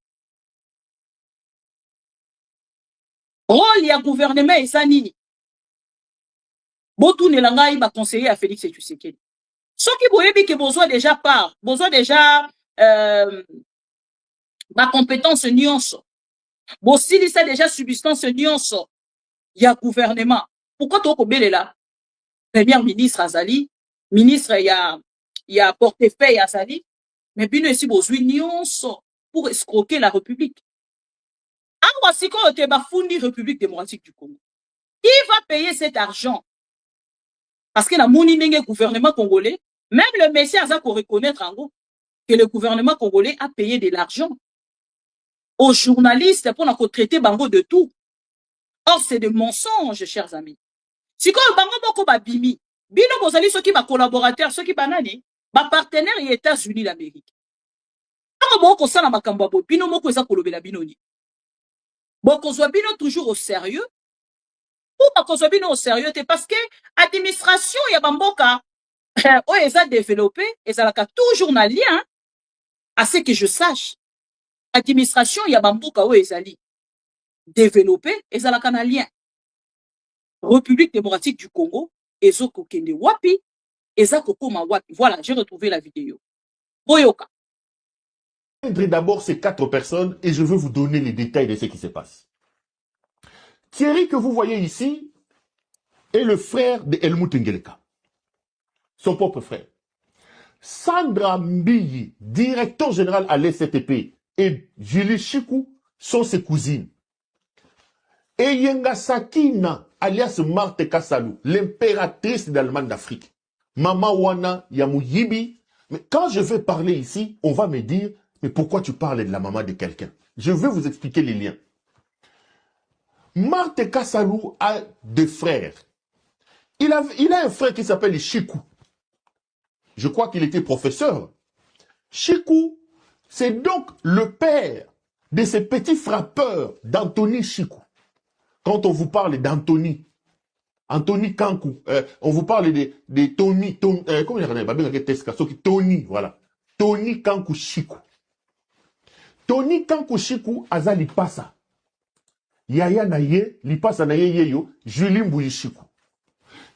Rôle ya gouvernement esa nini. Botu ne langai ba conseiller à Félix Tshisekedi. Ce qui boyebi que besoin déjà part, besoin déjà ma compétence nyonso. Bosili ça déjà substance nyonso. Ya gouvernement. Pourquoi to ko belela? Premier ministre Azali, ministre ya portefeuille Azali. Mais bino ici besoin nyonso pour escroquer la République. En voici qu'on te bafundi République démocratique du Congo. Qui va payer cet argent? Parce que la moni n'est gouvernement congolais, même le Messie a qu'on reconnaître en gros. que le gouvernement congolais a payé de l'argent aux journalistes pour traiter bango de tout. Or, c'est des mensonges, chers amis. Si quand bango moko babimi, bino bozali ceux qui ba collaborateurs, ceux qui banani, ba partenaires les États-Unis d'Amérique. Quand boko sala makambo bo bino moko eza kolobela bino ni. Boko zo bino toujours au sérieux. Ou boko zo bino au sérieux te parce que administration ya bamboka o eza développé, ezalaka toujours na lien à ce que je sache. Administration ya bamboka o ezali développé, ezalaka na lien. République démocratique du Congo, ezoko kende wapi, ezako koma wapi. Voilà, j'ai retrouvé la vidéo. Boyoka. D'abord ces 4 personnes et je veux vous donner les détails de ce qui se passe. Thierry que vous voyez ici est le frère de Helmut Ngeleka, son propre frère. Sandra Mbiyi, directeur général à l'STP, et Julie Chikou sont ses cousines. Et Yenga Sakina, alias Marthe Kassalou, l'impératrice d'Allemagne d'Afrique. Mama Wana Yamouyibi. Mais quand je vais parler ici, on va me dire, mais pourquoi tu parles de la maman de quelqu'un? Je vais vous expliquer les liens. Marthe Kassalou a 2 frères. Il a un frère qui s'appelle Chikou. Je crois qu'il était professeur. Chikou, c'est donc le père de ces petits frappeurs d'Anthony Chikou. Quand on vous parle d'Anthony, Anthony Kankou, on vous parle de Tony, comment il Tony, voilà. Tony Kankou Chikou. Tony Kankou Chikou, aza lipasa. Yaya naye, lipasa naye yeyo, Julie Mbouyi Chikou.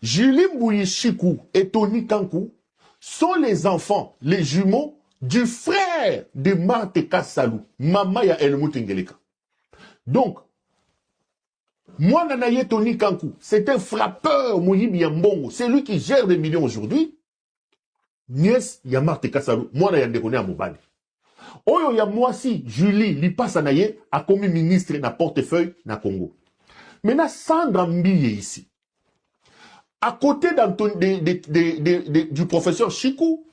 Julie Mbouyi Chikou et Tony Kankou sont les enfants, les jumeaux du frère de Marthe Kassalou, maman ya Helmut Ngeleka. Donc, moi, Nanaye Tony Kankou, c'est un frappeur, Mouyibi Yambongo. C'est lui qui gère des millions aujourd'hui. Nièce, ya Marthe Kassalou. Moi, Naya Ndekone à Mobali. Oyo, ya moi si, Julie, Lipasa Naye, a commis ministre na portefeuille na Congo. Maintenant, Sandra Mbiye ici. À côté du professeur Chikou,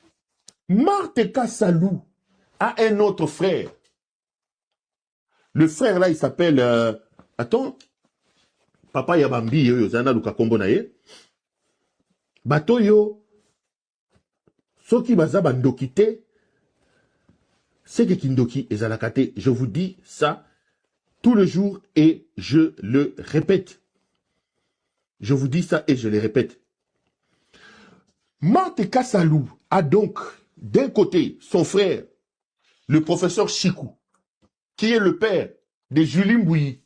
Marthe Kassalou a un autre frère. Le frère là, il s'appelle... attends... Papa Yabambi yo zana luka kombo na ye. Bato yo soki baza bandokite c'est que kindoki ezalakate. Je vous dis ça tous les jours et je le répète. Je vous dis ça et je le répète. Marthe Kassalou a donc d'un côté son frère, le professeur Chikou, qui est le père de Julie Mbouyi,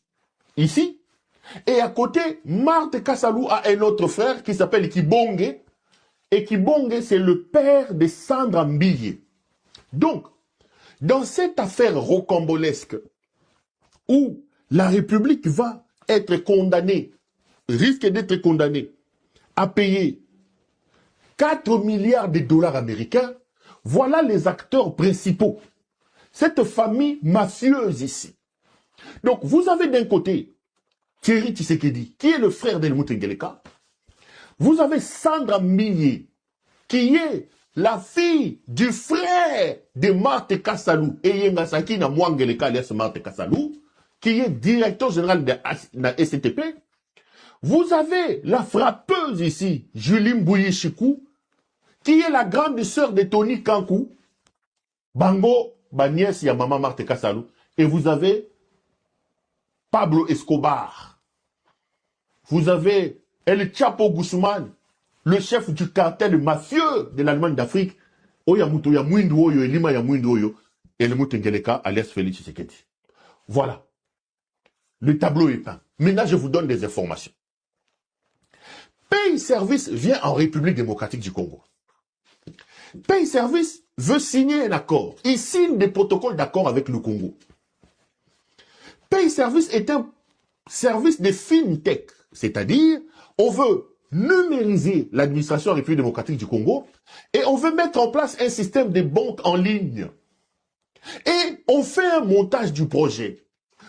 ici. Et à côté, Marthe Kassalou a un autre frère qui s'appelle Kibonge. Et Kibonge, c'est le père de Sandra Mbiye. Donc, dans cette affaire rocambolesque, où la République va être condamnée, risque d'être condamnée, à payer 4 milliards de dollars américains, voilà les acteurs principaux. Cette famille mafieuse ici. Donc, vous avez d'un côté Thierry Tshisekedi, qui est le frère d'Helmut Ngeleka. Vous avez Sandra Mbiye, qui est la fille du frère de Marthe Kassalou, et Yenga Sakina Mwangeleka, alias Marthe Kassalou, qui est directeur général de la STP. Vous avez la frappeuse ici, Julie Mbouyi Chikou, qui est la grande sœur de Tony Kankou, Bango, Baniès, ya maman Marthe Kassalou. Et vous avez Pablo Escobar. Vous avez El Chapo Guzman, le chef du cartel mafieux de l'Allemagne d'Afrique. Oyamuto ya mwindu oyo, elima ya mwindu oyo, Helmut Ngeleka, alias Félix Tshisekedi. Voilà. Le tableau est peint. Maintenant, je vous donne des informations. Pays Service vient en République démocratique du Congo. Pays Service veut signer un accord. Il signe des protocoles d'accord avec le Congo. Pays Service est un service de fintech. C'est-à-dire, on veut numériser l'administration en République démocratique du Congo et on veut mettre en place un système de banque en ligne. Et on fait un montage du projet.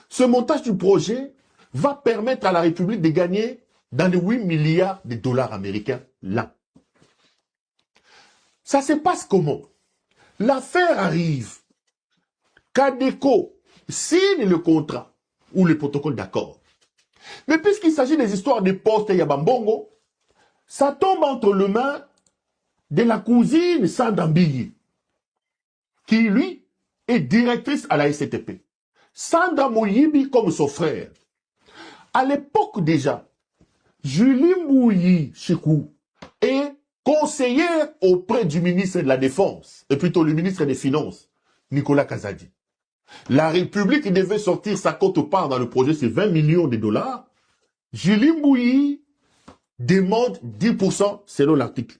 Ce montage du projet va permettre à la République de gagner dans les 8 milliards de dollars américains là. Ça se passe comment? L'affaire arrive. Cadeco signe le contrat ou le protocole d'accord. Mais puisqu'il s'agit des histoires de postes et Yabambongo, ça tombe entre les mains de la cousine Sandra Mbigi, qui, lui, est directrice à la SCTP. Sandra Moyibi comme son frère. À l'époque déjà, Julie Mbouyi Chikou est conseillère auprès du ministre de la Défense, et plutôt le ministre des Finances, Nicolas Kazadi. La République devait sortir sa quote-part dans le projet, c'est 20 millions de dollars. Julie Mbouyi demande 10% selon l'article.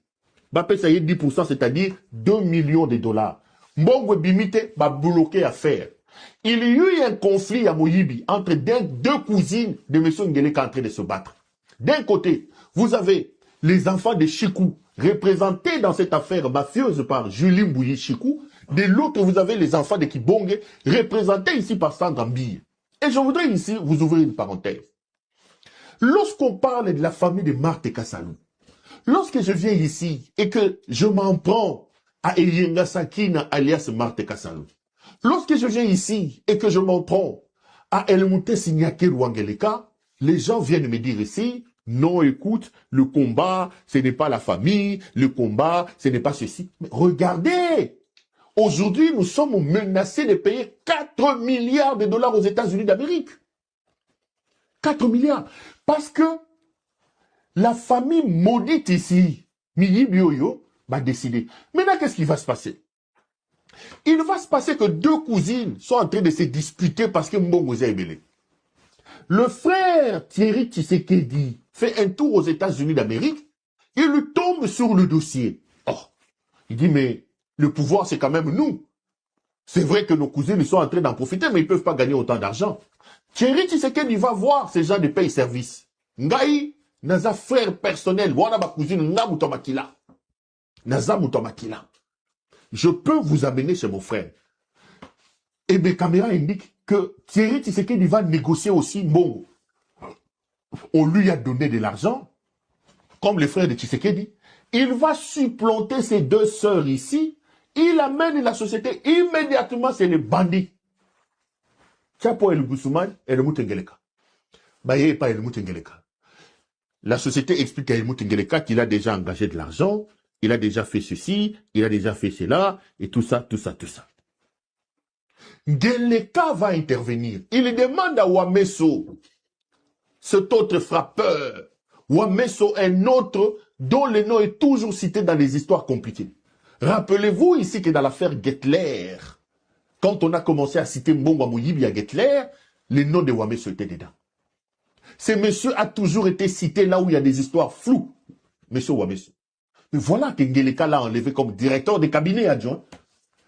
Bappé, ça y est, 10%, c'est-à-dire 2 millions de dollars. Mbongo Bimite va bloquer affaire. Il y a eu un conflit à Moyibi entre deux cousines de M. Ngeleka en train de se battre. D'un côté, vous avez les enfants de Chikou, représentés dans cette affaire mafieuse par Julie Mbouyi Chikou. De l'autre, vous avez les enfants de Kibonge, représentés ici par Sandra Mbille. Et je voudrais ici vous ouvrir une parenthèse. Lorsqu'on parle de la famille de Marthe Kassalou, lorsque je viens ici et que je m'en prends à Eyenga Sakina alias Marthe Kassalou, lorsque je viens ici et que je m'en prends à Elmouté Signake Rwangeleka, les gens viennent me dire ici, non, écoute, le combat, ce n'est pas la famille, le combat, ce n'est pas ceci. Mais regardez, aujourd'hui, nous sommes menacés de payer 4 milliards de dollars aux États-Unis d'Amérique. 4 milliards. Parce que la famille maudite ici, Miyi Bioyo, va décider. Maintenant, qu'est-ce qui va se passer? Il va se passer que deux cousines sont en train de se disputer parce que Mbongo Zaebele. Le frère Thierry Tshisekedi fait un tour aux États-Unis d'Amérique. Il lui tombe sur le dossier. Oh, il dit, mais le pouvoir, c'est quand même nous. C'est vrai que nos cousines sont en train d'en profiter, mais ils ne peuvent pas gagner autant d'argent. Thierry Tshisekedi va voir ces gens de paye-service. Ngai, naza frère personnel, wana ma cousine, nga mutomakila. Naza mutomakila. Je peux vous amener chez mon frère. Et mes caméras indiquent que Thierry Tshisekedi va négocier aussi Mbongo. On lui a donné de l'argent, comme le frère de Tshisekedi. Il va supplanter ses deux sœurs ici. Il amène la société immédiatement, c'est les bandits. Tchapo El Goussouman et le Moutengeleka. Baye pas El Moutengeleka. La société explique à El Moutengeleka qu'il a déjà engagé de l'argent, il a déjà fait ceci, il a déjà fait cela, et tout ça, tout ça, tout ça. Ngeleka va intervenir. Il demande à Wameso, cet autre frappeur, Wameso, un autre dont le nom est toujours cité dans les histoires compliquées. Rappelez-vous ici que dans l'affaire Gettler, quand on a commencé à citer Mbongo Moyibi à Gettler, le nom de Wameso était dedans. Ce monsieur a toujours été cité là où il y a des histoires floues. Monsieur Wameso. Mais voilà que Ngeleka l'a enlevé comme directeur de cabinet adjoint.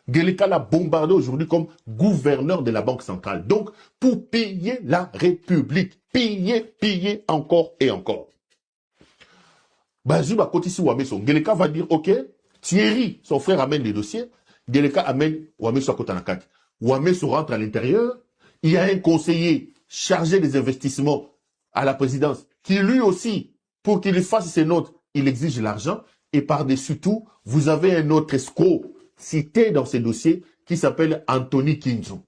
Ngeleka l'a bombardé aujourd'hui comme gouverneur de la Banque centrale. Donc, pour piller la République. Piller encore et encore. Bazou Bakotisi Wameso. Ngeleka va dire, ok, Thierry, son frère, amène les dossiers. Ngeleka amène Wameso à Kotanakati. Wameso rentre à l'intérieur. Il y a un conseiller chargé des investissements à la présidence qui lui aussi, pour qu'il fasse ses notes, il exige l'argent. Et par-dessus tout, vous avez un autre escroc cité dans ces dossiers qui s'appelle Anthony Kinzo.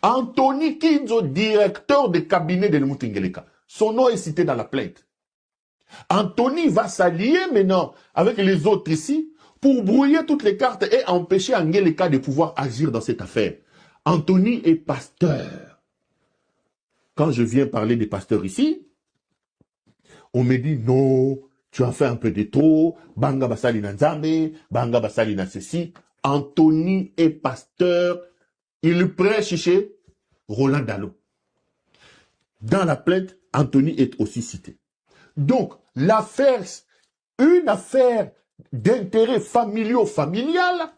Anthony Kinzo, directeur de cabinet de Moutengeleka. Son nom est cité dans la plainte. Anthony va s'allier maintenant avec les autres ici pour brouiller toutes les cartes et empêcher Ngeleka de pouvoir agir dans cette affaire. Anthony est pasteur. Quand je viens parler des pasteurs ici, on me dit non, tu as fait un peu de trop, Banga Basali Nanzame, Banga Basali ceci. Anthony est pasteur, il prêche chez Roland Dallot. Dans la plainte, Anthony est aussi cité. Donc, l'affaire, une affaire d'intérêt familial,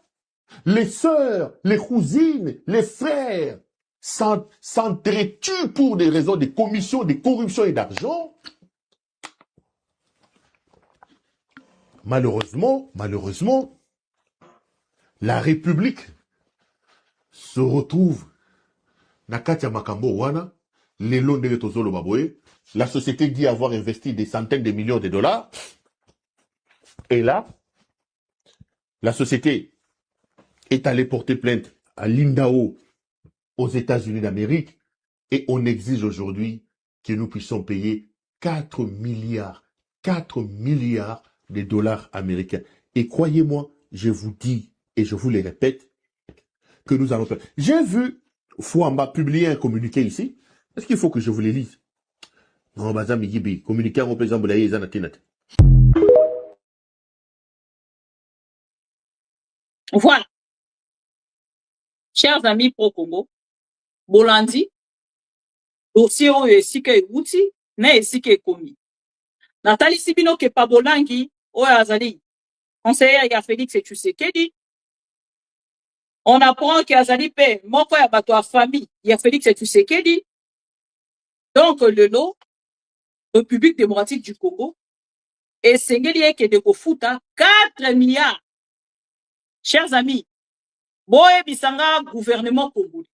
les sœurs, les cousines, les frères s'entretuent pour des raisons de commission, de corruption et d'argent. Malheureusement, la République se retrouve Nakatia Makambo Wana, Lelo Neretozolo Baboe. La société dit avoir investi des centaines de millions de dollars. Et là, la société est allé porter plainte à l'INDAO aux États-Unis d'Amérique et on exige aujourd'hui que nous puissions payer 4 milliards de dollars américains. Et croyez-moi, je vous dis et je vous le répète, que nous allons faire. J'ai vu Fouamba publier un communiqué ici. Est-ce qu'il faut que je vous le lise? Non, bazam yibi, communiqué au président Boulaye Zanatinat. Voilà. Chers amis pro-Congo, Bolandi, dossier oyo esika euti, na esika ekomi. Nathalie Sibino ke Pabolangi, oyo azali, conseiller ya Félix Tshisekedi, on apprend que azali pe, moko ya bato a famille, ya Félix Tshisekedi, donc le lot, République démocratique du Congo, et sengeli eke de kofuta 4 milliards. Chers amis, boye bisanga gouvernement congolais.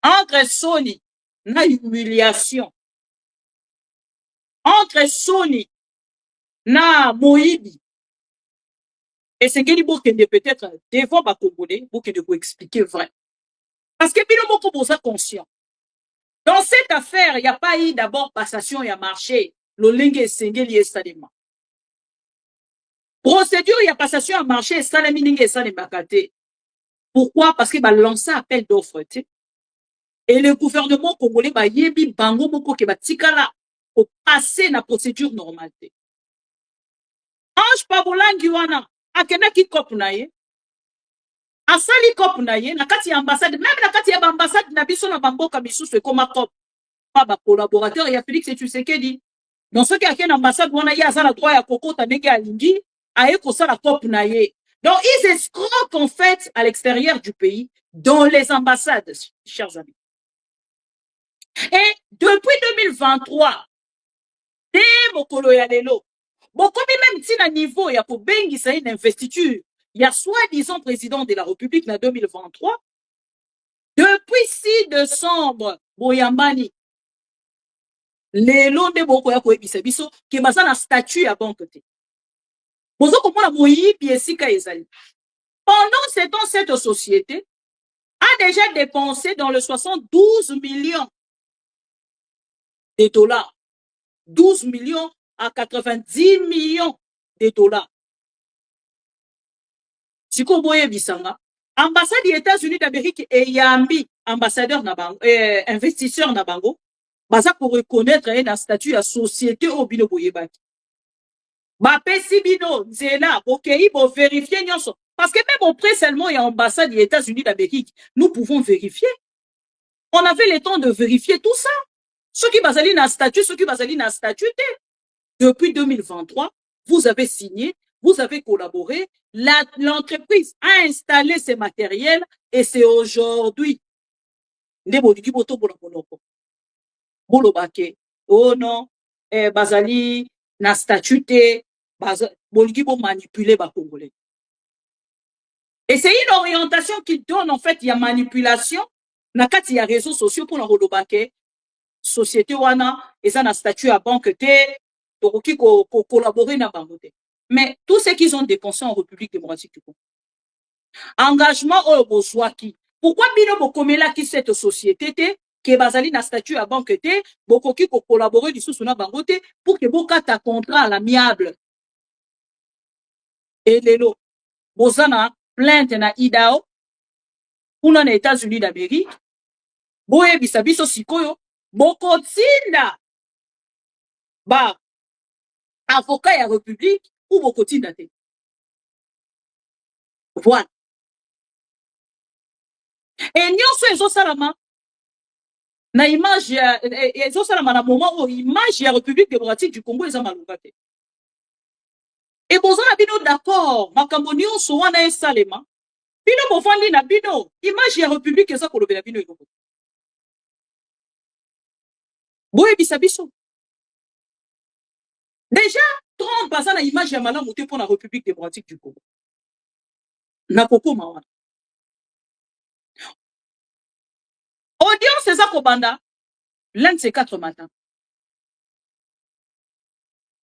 Entre Sony na humiliation, entre Sony na Moïbi, et c'est qu'il faut peut-être devant ma Congolais pour que de vous expliquer vrai. Parce que bino moko boza conscient. Dans cette affaire, il n'y a pas eu d'abord passation et a marché. Le lingue est sengeli et salima. Procédure, il y a passation à marché et salami lingue et salima kate. Pourquoi? Parce qu'il va lancer appel d'offres. Et le gouvernement congolais va yebi bango moko ke batikala pour passer la procédure normale. Ange Pabolangi wana akena ki kop na ye asali kop na ye na kati ya ambassade, même na kati ya ambassade na biso na bamboka misusu ekoma kop pa ba collaborateur ya Félix Tshisekedi. Dans ce cas akena ambassade wana ye azala droit ya kokota ndenge alingi aye kosala kop na ye. Donc ils escroquent en fait à l'extérieur du pays dans les ambassades, chers amis. Et depuis 2023, dès mokolo ya lelo, bokomi même si na niveau ya ko bengisa une investiture, il y a soi-disant président de la République en 2023, depuis 6 décembre, Boyambani, lelo nde boko ya ko ebisa biso ke baza na statut ya banque te. Bozo komona moyibi esika ezali. Pendant ce temps, cette société a déjà dépensé dans le 72 millions de dollars. 12 millions à 90 millions de dollars. Si vous voyez bisanga, ambassade des États-Unis d'Amérique et yambi ambassadeur na bango, investisseur na bango, baza pour reconnaître un statut à société au bino boyebaki. Ba pesi bino nzela okei bo vérifier nyonso parce que même auprès seulement il y a ambassade des États-Unis d'Amérique, nous pouvons vérifier. On avait le temps de vérifier tout ça. Ceux qui basali na statut, ceux qui basali na statut. Depuis 2023, vous avez signé, vous avez collaboré, l'entreprise a installé ses matériels et c'est aujourd'hui. Oh non, basali na statuté, boliki bo manipuler ba Congolais. Et c'est une orientation qui donne en fait, il y a manipulation, na kati ya réseaux sociaux pour la rolobake, société wana, et ça na statut à banque te, tokoki collaborer na bangote. Mais tout ce qu'ils ont dépensé en République démocratique du Congo. Engagement au bozwaki. Pourquoi bino bokomela ki cette société te, ke bazali na statut à banque te, bokoki collaborer du sous na bangote, pour que bokata contrat à l'amiable. Et lelo, bozana plainte na IDAO, pour les États-Unis d'Amérique, boye bisabiso sikoyo, bokotinda, ba, avocat ya République, ou bokotinda te. Voilà. Et nyonso ezo salama, na image ya, ezo salama na moment où image ya République démocratique du Congo eza maluka te. Et bozana bino d'accord, makambo nyonso wana esalema, bino bovandi na bino, image ya République eza kolobela bino eloko. Boye bisabiso. Déjà, Trump aza na image ya malamu te pour la République démocratique du Congo. Na koko mawana. Audience eza kobanda, l'un de ces 4 matins.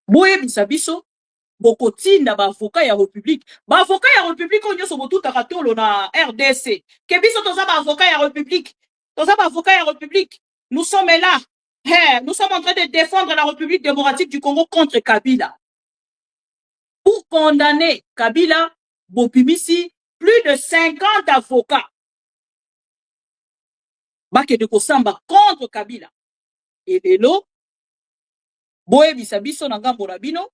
Boye bisabiso, bokotinda ba avocat ya république onyo so botuta katolo na RDC ke biso toza ba avocat ya république nous sommes là. Nous sommes en train de défendre la République démocratique du Congo contre Kabila. Pour condamner Kabila, bopimisi plus de 50 avocats. Bake de Kosamba contre Kabila. Et lelo, boye bisabiso na ngambo na bino.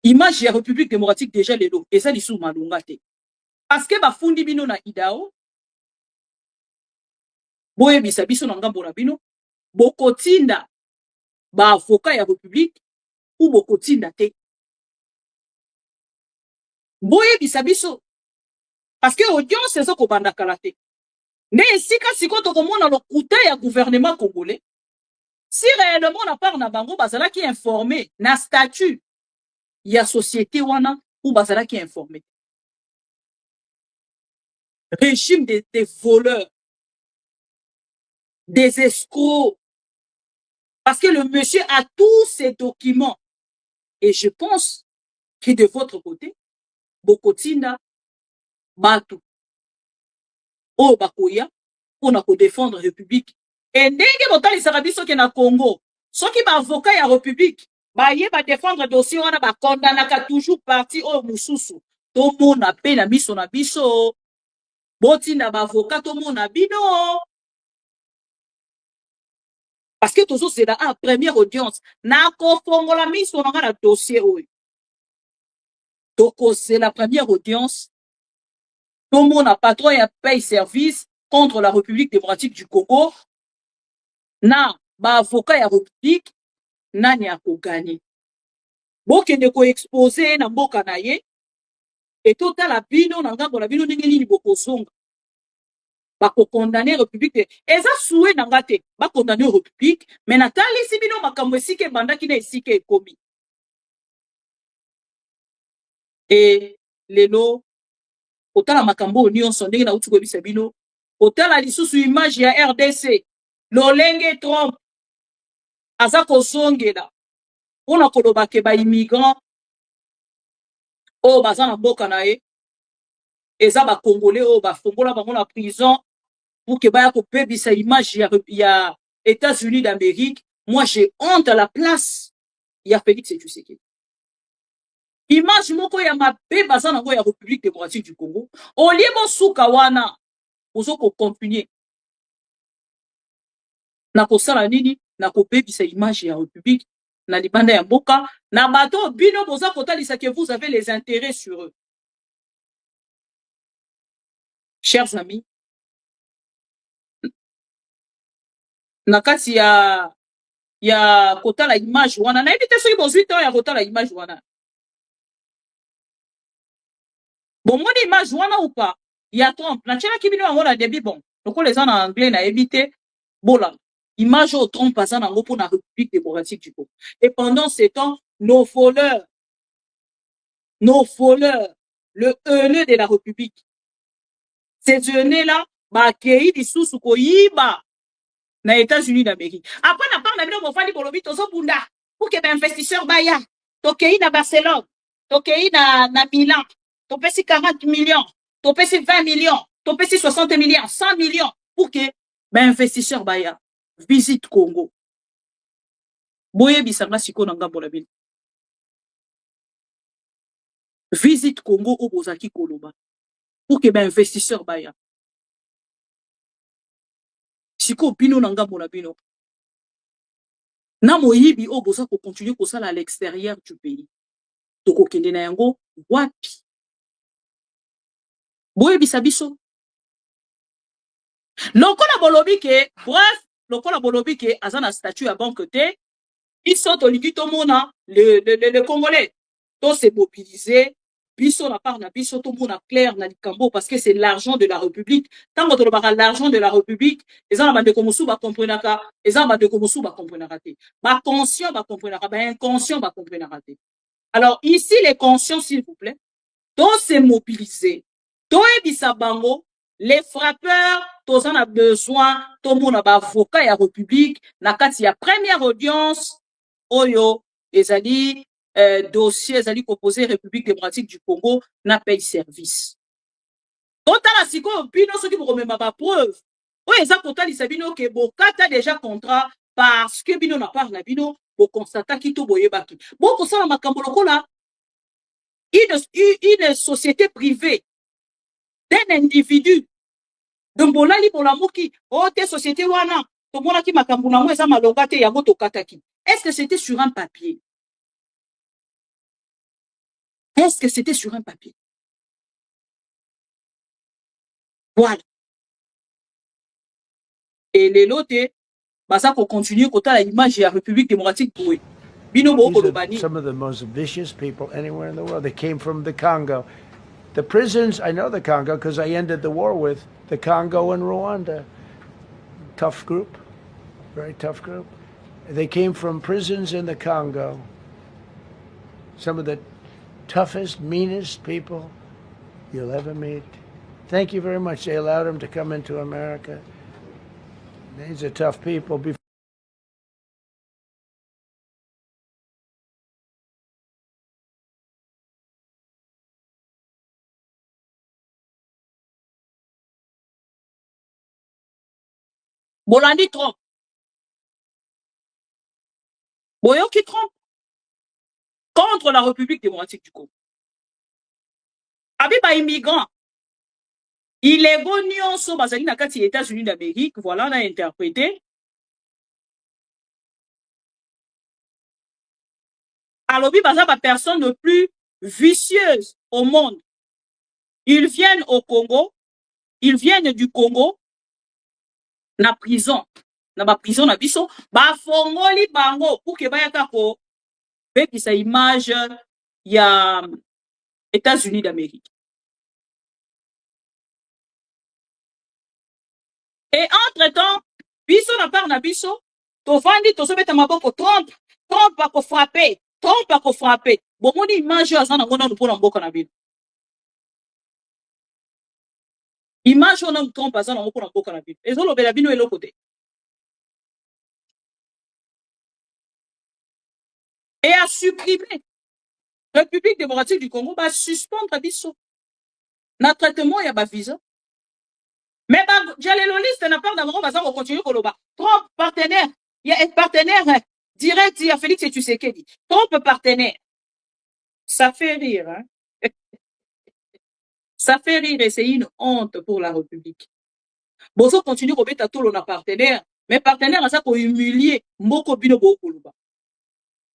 Image ya République démocratique déjà lelo. Et ça lisou malunga te. Parce que ba fundi bino na idao. Boye bisabiso na ngambo na bino. Bokotinda ba avocat ya République ou bokotinda te. Boye bisabiso. Parce que audience c'est ça ko banda kalate. Ne esika siko to komona lo kuta ya gouvernement congolais. Si réellement na part na bango bazala ki informé na statut ya société wana ou bazala ki informé. Régime des voleurs, des escrocs. Parce que le monsieur a tous ses documents. Et je pense que de votre côté, bokotinda batu o bakoya pour na ko défendre République. Et ndenge botalisaka biso ke na Congo, soki ba avocat ya République ba ye ba défendre dossier wana ba condamnaka toujours parti o mususu. To mona pe na biso na biso. Botinda ba avocat to mona bino. Parce que toujours c'est la première audience. Na ko fongola miso na la dossier oyo. Donc c'est la première audience. Tout le monde a patron et paye service contre la République démocratique du Congo. Na ba avocat ya République nani a ko gagner. Boke ne ko exposer na mboka na ye. Et total la bino na ngambo la bino ndenge nini boko songa. Ba ko condamner République. Eza souhait na ngate ba condamner République, mais natali si bino makambo esike bandaki na esike ekomi. Et lelo otala makambo nyonso ndenge na uti kobisa bino otala lisusu image ya RDC lolenge Trump aza kozongela mpona koloba ke ba immigrant oyo baza na mboka na ye eza ba congolais oyo bafongola bango na prison pour que baya kopebisa image ya États-Unis d'Amérique. Moi j'ai honte à la place ya Félix Tshisekedi. Image moko ya mabe baza nango ya République démocratique du Congo. Olie bon suka wana ozo ko continuer na kosala nini na kopebisa image ya République na libanda ya mboka na bato bino boza kotalisa que vous avez les intérêts sur eux. Chers amis, na kati ya kotala image wana na ebite soki bozwi to ya kotala image wana. Bon, mon image wana ou pas, il y a Trump. Na tchela ki bino yango na débit bon. Donc les gens en anglais na ebite bola. Image au Trump passant en pour la République démocratique du Congo. Et pendant ces temps, nos voleurs, le haineux de la République. Ces haineux-là, ba kei di sous koyiba na États-Unis d'Amérique. Après na part na bino mo fali bolobi tozo bunda pour que ba investisseur baya. To kei na Barcelone, to kei na Milan. Tu pèses 40 millions, tu pèses 20 millions, tu pèses 60 millions, 100 millions pour que ben investisseur baya visite Congo. Boye bisanga siko na ngambo la bino. Visite Congo au bozaki koloba pour que ben investisseur baya. Siko bino na ngambo la bino. Na moyibi au bozako continuer ko sala à l'extérieur du pays. Toko kende na yango wapi? Boye bisabiso. Lokola bolobi ke, bref, lokola bolobi ke azana statut à banque te, ils sont au limite au mona, le Congolais. Donc c'est mobilisé, biso na part na biso to mona clair na likambo parce que c'est l'argent de la République. Tant que tu parles l'argent de la République, les gens de komusu ba comprenaka, les gens de komusu ba comprenaka te. Ba conscient ba comprenaka, ba inconscient ba comprenaka te. Alors ici les conscients s'il vous plaît, donc c'est mobilisé. Bango, les frappeurs, tous en a besoin, tout le monde a avocat et République, na kati ya première audience, oyo, ezali, dossier ezali proposé République démocratique du Congo na paye service. Totala siko bino soki bokomema ba preuve. Oyo eza kotalisa bino ke bokata déjà contrat parce que bino na part na bino bokonstataki to boyebaki. Bokosala makambo lokola une société privée d'un individu de mbolali bolamuki ote société wana tomonaki makambo nango eza malonga te yango tokataki. Est-ce que c'était sur un papier? Est-ce que c'était sur un papier? Voilà. Et les lots, ça qu'on continue côté la image de la République démocratique pour eux. Some of the most vicious people anywhere in the world. They came from the Congo. The prisons, I know the Congo because I ended the war with the Congo and Rwanda. Tough group, very tough group. They came from prisons in the Congo. Some of the toughest, meanest people you'll ever meet. Thank you very much. They allowed them to come into America. These are tough people. Bolandi Trump. Boyoki Trump contre la République démocratique du Congo. Abiba immigrant. Illégaux nyonso bazali na kati États-Unis d'Amérique, voilà on a interprété. Alobi baza ba personne le plus vicieuse au monde. Ils viennent au Congo, ils viennent du Congo na prison. Na ba prison na biso ba fongoli bango pour que bayaka ko pekisa image ya États-Unis d'Amérique. Et entre-temps, biso na part na biso, tovandi tozobeta maboko Trump pa ko frapper, Trump pa ko frapper. Bomoni image ya zana ngona mpona mboka na bino. Image on a Trump azana mpona mboka na bino. Ezolobela bino eloko te. Et à supprimer République démocratique du Congo va suspendre biso na traitement ya ba visa. Mais Jaleloliste n'a pas d'amour, on va continuer Koloba. Trump partenaire, il y a un partenaire direct, il y a Félix Tshisekedi. Trump partenaire. Ça fait rire, hein. Ça fait rire et c'est une honte pour la République. Bon, ça continue Robert Atolo na partenaire, mais partenaire à ça pour humilier Moko Bino Koloba.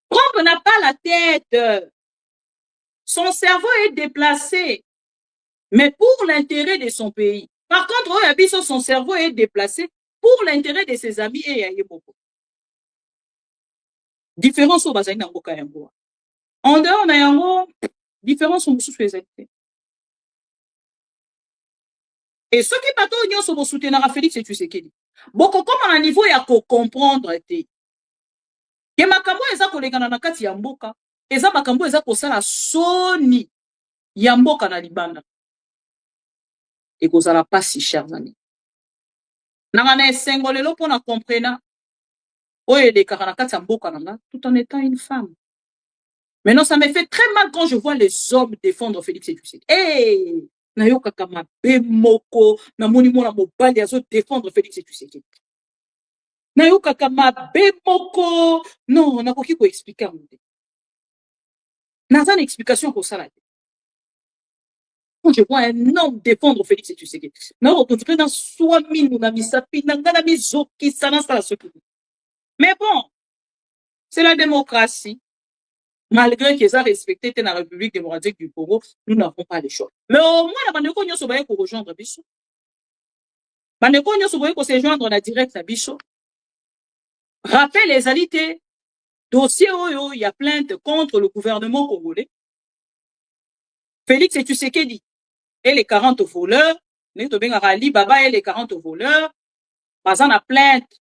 Trump n'a pas la tête. Son cerveau est déplacé, mais pour l'intérêt de son pays. Par contre, son cerveau est déplacé pour l'intérêt de ses amis et Yayeboko. Différence au Bazai Namboka Yango. En dehors de Yango, différence au Moussou Fezette. Et ceux qui bateau union sur vos soutenir à Félix et Tshisekedi. Boko comme à un niveau ya ko comprendre te. Que makambo eza kolekana na kati ya mboka, eza makambo eza kosala soni ya mboka na libanda. Et que ça n'a pas si chers amis. Nangane sengolelo pour na comprena. Oye de karanakati mboka nanga tout en étant une femme. Maintenant ça me fait très mal quand je vois les hommes défendre Félix et Tshisekedi. Eh, na yoka kama bemoko na moni mona mobali azo défendre Félix et Tshisekedi. Na yoka kama bemoko non, on a koki ko expliquer monde. Na za explication pour ça là. Quand je vois un homme défendre Félix et Tshisekedi, non, on continue dans soi mine na misapi na ngana mizoki sana ça ce que. Mais bon, c'est la démocratie. Malgré qu'ils aient respecté la République démocratique du Congo, nous n'avons pas le choix. Mais au moins, la Bandeko Nyo Sobaye pour rejoindre Bisso. Bandeko Nyo Sobaye pour se joindre la direct à Bisso. Rappel les alités. Dossier Oyo, il y a plainte contre le gouvernement congolais. Félix et Tshisekedi et les 40 voleurs. Ali Baba et les 40 voleurs. Bazan a plainte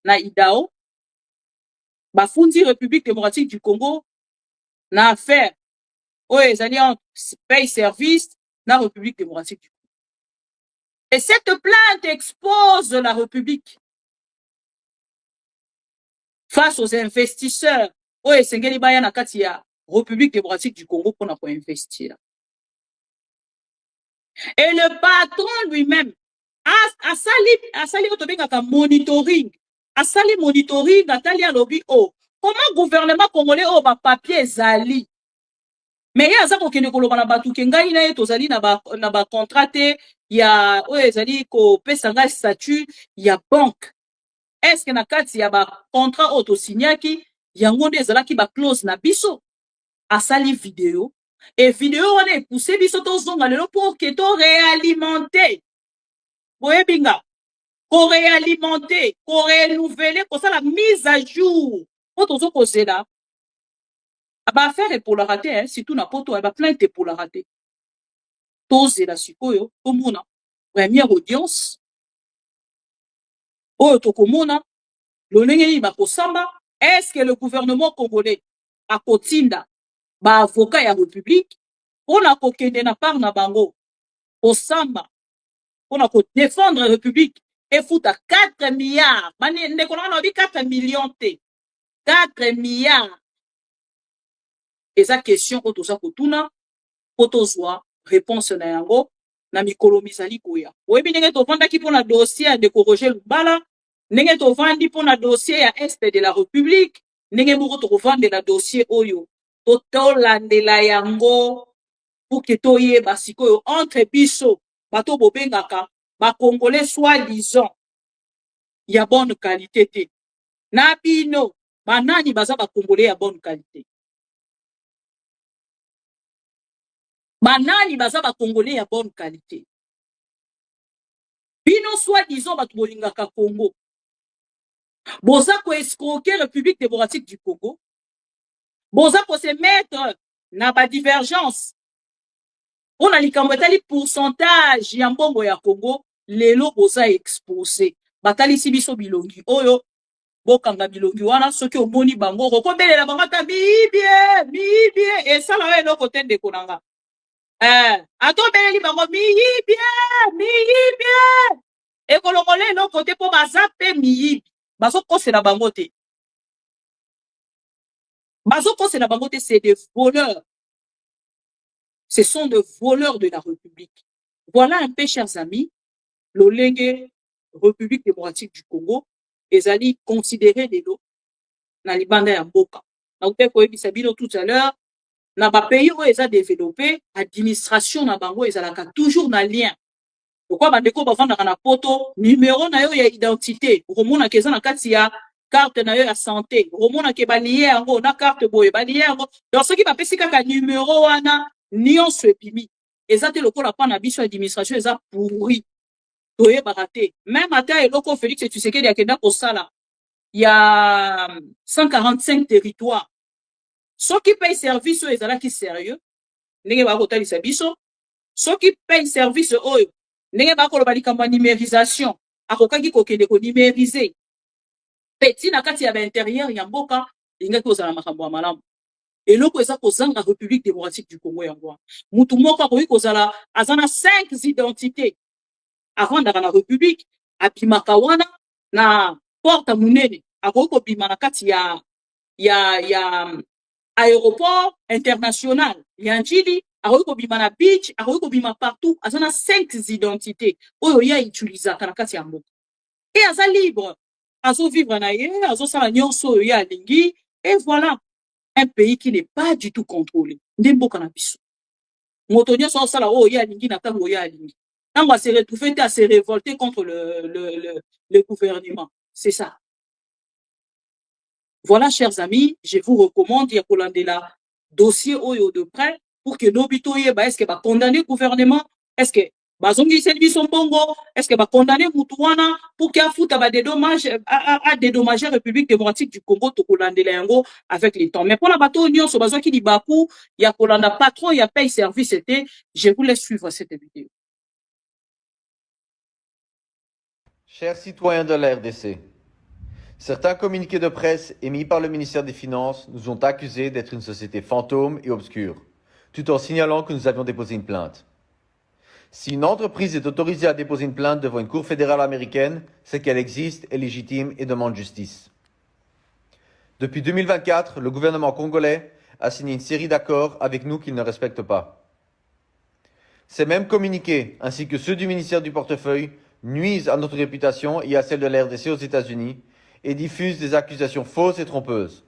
na Idao. Bafundi République démocratique du Congo na affaire les alliances paye service na République démocratique du Congo. Et cette plainte expose la République face aux investisseurs, oyo esengeli baya na kati ya République démocratique du Congo pour investir. Et le patron lui-même a sali otobengaka monitoring, a sali monitoring atali alobi oh comment gouvernement congolais oh ba papier ezali. Mais ya za kokende koloba na batu ke ngai na ye tozali na ba contrat te ya oyo ezali ko pesa ngai statut ya banque. Est-ce que na kati ya ba contrat auto signaki yango nde ezalaki ba clause na biso asali vidéo et vidéo wana epoussé biso tozonga lelo pour que to réalimenter boyebinga ko réalimenter ko renouveler ko sala mise à jour po tozo kozela ba affaire pour la rater hein surtout na poto ba plainte pour la rater tozela sikoyo tomona première audience oyo tokomona lolenge ba kosamba. Est-ce que le gouvernement congolais a kotinda ba avocat ya République pona kokende na part na bango kosamba pona ko défendre la République et fouta 4 milliards bani ndeko na 4 millions te 4 milliards eza question ko toza kotuna po tozwa réponse na yango na mikolo mizali koya oyebi ndenge tovandaki pona dossier ya ndeko Roger Lubala ndenge tovandi pona dossier ya Est de la République ndenge moko tokovandela dossier oyo tolandela yango pour que toyeba sikoyo entre biso bato bobengaka ba congolais soi-disant ya bonne qualité te na bino banani baza ba congolais ya bonne qualité banani baza ba congolais ya bonne qualité bino soi-disant bato bolingaka Congo boza ko escroquer République démocratique du Congo boza ko se mettre na ba divergence on a likambo etali pourcentage ya mbongo ya Congo lelo boza exposé batalisi biso bilongi oyo bokanga bilongi wana soki omoni bango kokobelela bango ta mibie esala we eloko te ndeko nanga atobeleli bango miyibie ekolongola eloko te mpo baza mpe miyibi bazokosela bango te c'est des voleurs. Ce sont des voleurs de la République. Voilà un peu, chers amis, l'Olenge République démocratique du Congo, ils allaient considérer les lots dans les bandes en boca. Donc, tout à l'heure, dans les pays où ils ont développé, l'administration dans bango, ils ont toujours un lien. Pourquoi bandeko bavanda na poto numéro na yo ya identité, romona keza na kati ya carte na yo ya santé, romona ke balié yango na carte boye balié yango. Donc ce qui va pesi kaka numéro wana nyonso epimi ezate lokola pa na biso administration eza pourri toye baraté même ata eloko Félix Tshisekedi akenda kosala ya 145 territoires ceux qui payent service oyo ezalaki sérieux ndenge bakotalisa biso ceux qui payent service oyo ndenge bakoloba likambo ya numérisation akokaki kokende ko numériser petit na kati ya intérieur ya mboka ingaki kozala makambo ya malamu eloko eza kozanga République démocratique du Congo yango mutu moko akoki kozala azana 5 identités avant d'ara na République abimaka wana na porte munene akoki kobima na kati ya aéroport international ya Njili akoki kobima na beach akoki kobima partout azana 5 identités oyo ya utilisaka na kati ya mboka et aza libre azo vivre na ye azo sala nyonso oyo ya lingi et voilà un pays qui n'est pas du tout contrôlé. Ndemboka na biso. Moto nyonso sala o ya lingi na tango ya lingi. Tango a se retrouver à se révolter contre le gouvernement. C'est ça. Voilà, chers amis, je vous recommande ya kolandela dossier oyo de près pour que l'obito yeba est-ce que ba condamner gouvernement, est-ce que bazongi selbi son bongo, est-ce que ba condamner mutuwana pour qu'il afuta ba dédommager à dédommager République démocratique du Congo to kolandela yango avec les temps. Mais pour la bateau nyonso bazoki di baku ya kolanda patron ya paye service était, je vous laisse suivre cette vidéo. Chers citoyens de la RDC, certains communiqués de presse émis par le ministère des Finances nous ont accusés d'être une société fantôme et obscure, tout en signalant que nous avions déposé une plainte. Si une entreprise est autorisée à déposer une plainte devant une cour fédérale américaine, c'est qu'elle existe, est légitime et demande justice. Depuis 2024, le gouvernement congolais a signé une série d'accords avec nous qu'il ne respecte pas. Ces mêmes communiqués, ainsi que ceux du ministère du Portefeuille, nuisent à notre réputation et à celle de la RDC aux États-Unis et diffusent des accusations fausses et trompeuses.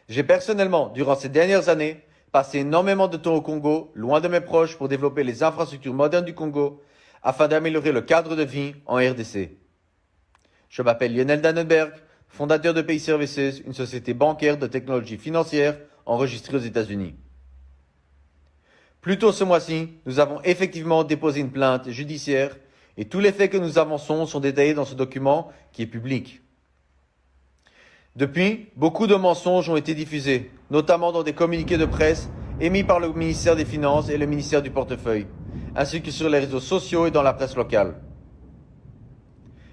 J'ai personnellement, durant ces dernières années, passé énormément de temps au Congo, loin de mes proches, pour développer les infrastructures modernes du Congo afin d'améliorer le cadre de vie en RDC. Je m'appelle Lionel Dannenberg, fondateur de Pay Services, une société bancaire de technologie financière enregistrée aux États-Unis. Plus tôt ce mois-ci, nous avons effectivement déposé une plainte judiciaire et tous les faits que nous avançons sont détaillés dans ce document qui est public. Depuis, beaucoup de mensonges ont été diffusés, notamment dans des communiqués de presse émis par le ministère des Finances et le ministère du Portefeuille, ainsi que sur les réseaux sociaux et dans la presse locale.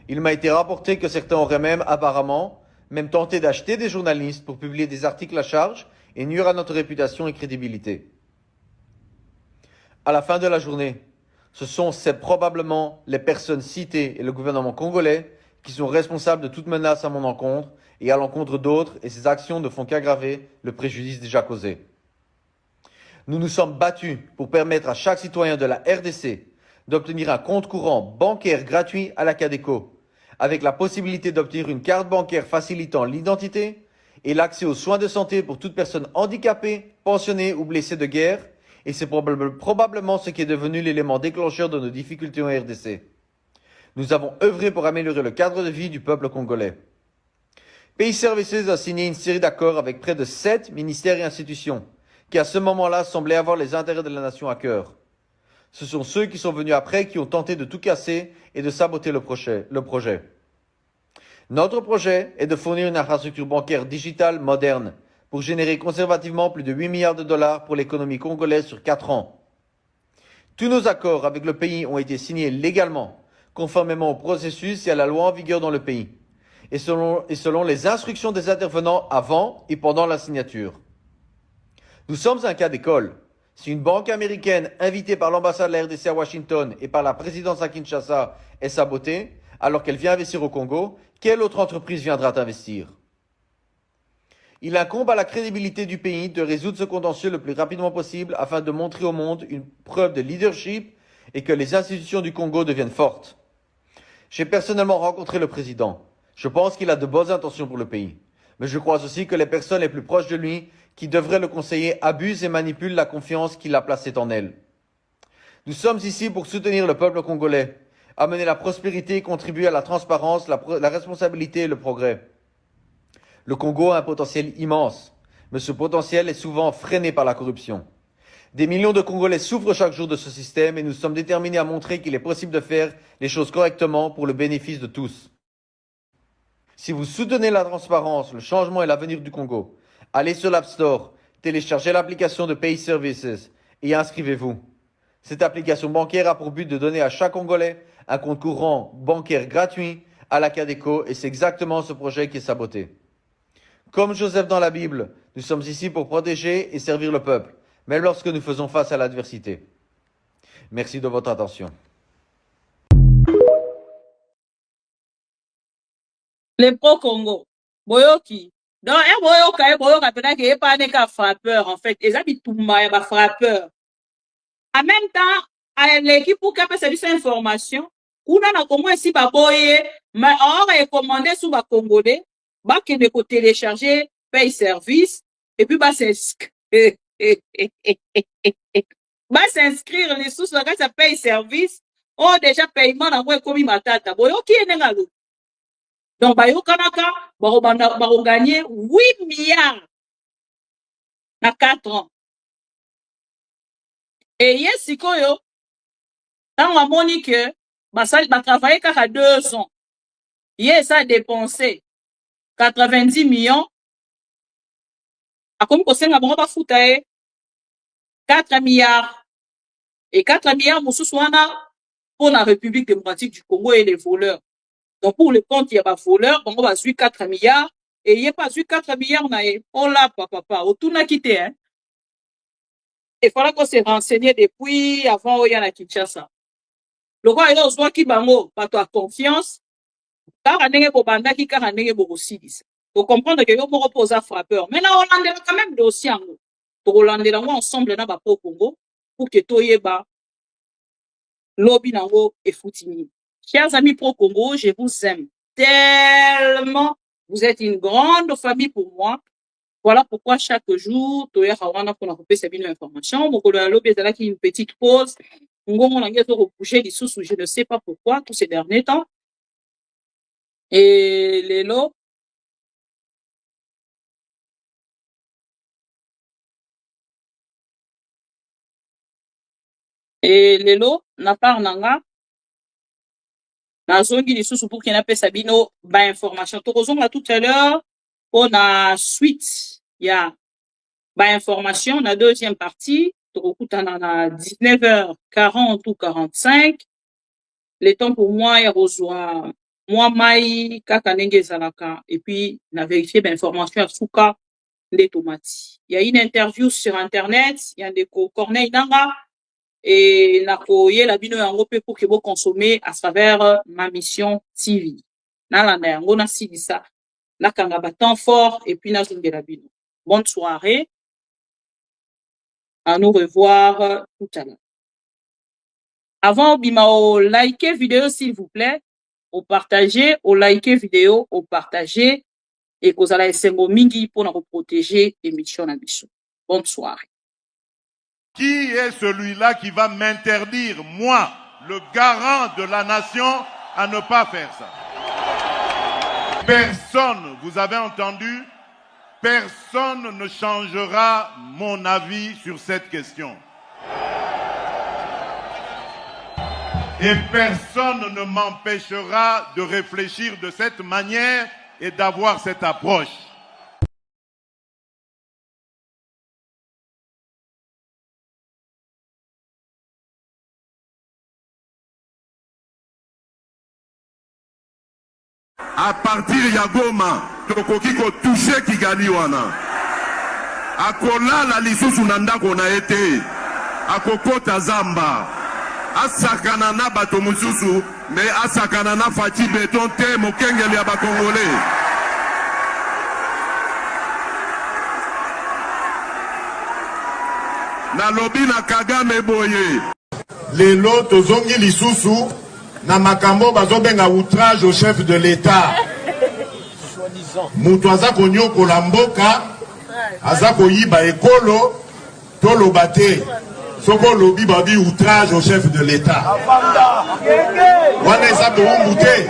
Il m'a été rapporté que certains auraient même tenté d'acheter des journalistes pour publier des articles à charge et nuire à notre réputation et crédibilité. À la fin de la journée, c'est probablement les personnes citées et le gouvernement congolais qui sont responsables de toute menace à mon encontre et à l'encontre d'autres, et ces actions ne font qu'aggraver le préjudice déjà causé. Nous nous sommes battus pour permettre à chaque citoyen de la RDC d'obtenir un compte courant bancaire gratuit à la Cadeco, avec la possibilité d'obtenir une carte bancaire facilitant l'identité et l'accès aux soins de santé pour toute personne handicapée, pensionnée ou blessée de guerre, et c'est probablement ce qui est devenu l'élément déclencheur de nos difficultés en RDC. Nous avons œuvré pour améliorer le cadre de vie du peuple congolais. Pay Services a signé une série d'accords avec près de 7 ministères et institutions, qui à ce moment-là semblaient avoir les intérêts de la nation à cœur. Ce sont ceux qui sont venus après qui ont tenté de tout casser et de saboter le projet. Notre projet est de fournir une infrastructure bancaire digitale moderne pour générer conservativement plus de 8 milliards de dollars pour l'économie congolaise sur 4 ans. Tous nos accords avec le pays ont été signés légalement, conformément au processus et à la loi en vigueur dans le pays, et selon les instructions des intervenants avant et pendant la signature. Nous sommes un cas d'école. Si une banque américaine invitée par l'ambassade de la RDC à Washington et par la présidence à Kinshasa est sabotée, alors qu'elle vient investir au Congo, quelle autre entreprise viendra investir? Il incombe à la crédibilité du pays de résoudre ce contentieux le plus rapidement possible afin de montrer au monde une preuve de leadership et que les institutions du Congo deviennent fortes. J'ai personnellement rencontré le président. Je pense qu'il a de bonnes intentions pour le pays. Mais je crois aussi que les personnes les plus proches de lui, qui devraient le conseiller, abusent et manipulent la confiance qu'il a placée en elle. Nous sommes ici pour soutenir le peuple congolais, amener la prospérité et contribuer à la transparence, la responsabilité et le progrès. Le Congo a un potentiel immense, mais ce potentiel est souvent freiné par la corruption. Des millions de Congolais souffrent chaque jour de ce système et nous sommes déterminés à montrer qu'il est possible de faire les choses correctement pour le bénéfice de tous. Si vous soutenez la transparence, le changement et l'avenir du Congo, allez sur l'App Store, téléchargez l'application de Pay Services et inscrivez-vous. Cette application bancaire a pour but de donner à chaque Congolais un compte courant bancaire gratuit à la Cadeco et c'est exactement ce projet qui est saboté. Comme Joseph dans la Bible, nous sommes ici pour protéger et servir le peuple, même lorsque nous faisons face à l'adversité. Merci de votre attention. Les pro-Congo, boyoki. Donc, boyoka, peut-être qu'il n'y a pas de frappeur, en fait. Ils habitent tout le monde, frappeur. En même temps, à l'équipe pour qu'elle puisse cette information, on a comment ici, boye, mais on a recommandé sur les Congolais, qui ne peut télécharger, paye service, et puis, s'inscrire les sous, ça paye service, oh, déjà, paiement, on a commis ma tata. Boyoki, est n'engalo. Donc, Bayokanaka, va gagner 8 milliards dans 4 ans. Et yes, sikoyo, dans la monique, va travailler qu'à 2 ans. Yes, ça a dépensé 90 millions. A comme qu'on s'est pas foutu 4 milliards. Et 4 milliards, moussouana, pour la République démocratique du Congo et les voleurs. Donc, pour le compte, il y a pas voleur, on va suivre 4 milliards, et il n'y a pas suivre 4 milliards, on l'a, papa, au tout n'a quitté, hein. Il fallait qu'on s'est renseigné depuis avant, il y a la Kinshasa. Le roi, il a besoin qu'il bango, pas toi confiance, car on n'est pas bandaki, car on n'est pas aussi. Faut comprendre que yo moko posa frappeur. Mais na Hollande quand même dossier ango. Pour Hollande là ensemble na ba pro Congo pour que toyeba lobby nango et foutini. Chers amis pro Congo, je vous aime tellement. Vous êtes une grande famille pour moi. Voilà pourquoi chaque jour, toya hawana pour nous passer une information. Mokolo ya lobby ezala qui une petite pause. Ngongo nange to repoucher les sous, je ne sais pas pourquoi tous ces derniers temps. Et les lots na part nanga na zongi les sous pour qu'il n'a pas sabino ba information. Tozonga tout à l'heure on a suite ya ba information na deuxième partie tokutana na 19h40 ou 45. Le temps pour moi ya rozwa moi mai kaka ndenge ezalaka et puis na vérifier ba information ya suka les tomates. Il y a une interview sur internet, il y a des Corneille Nanga et na koye la bino yango pe pour que vous consommer à travers ma mission TV. Na landa yango na sidisa na kanga ba temps fort et puis na zongela bino. Bonne soirée. À nous revoir tout à l'heure. Avant bima o liker vidéo s'il vous plaît, au partager, au liker vidéo, au partager et kozala esengo mingi pour nous protéger émission na biso. Bonne soirée. Qui est celui-là qui va m'interdire, moi, le garant de la nation, à ne pas faire ça? Personne, vous avez entendu, personne ne changera mon avis sur cette question. Et personne ne m'empêchera de réfléchir de cette manière et d'avoir cette approche. À partir ya Goma, tokoki ko toucher Kigali wana. Akolala lisusu na ndako na ete. Akokota zamba. Asakana na bato mususu, mais asakana na fachi beton te mokengeli ya bakongole. Na lobi na Kagame boye. Lelo tozongi lisusu na makambo bazobenga outrage au chef de l'État. Mutu aza konyokola mboka, aza koyiba ekolo, toloba te. Soko lobi babi outrage au chef de l'État. Wana eza boumbu te.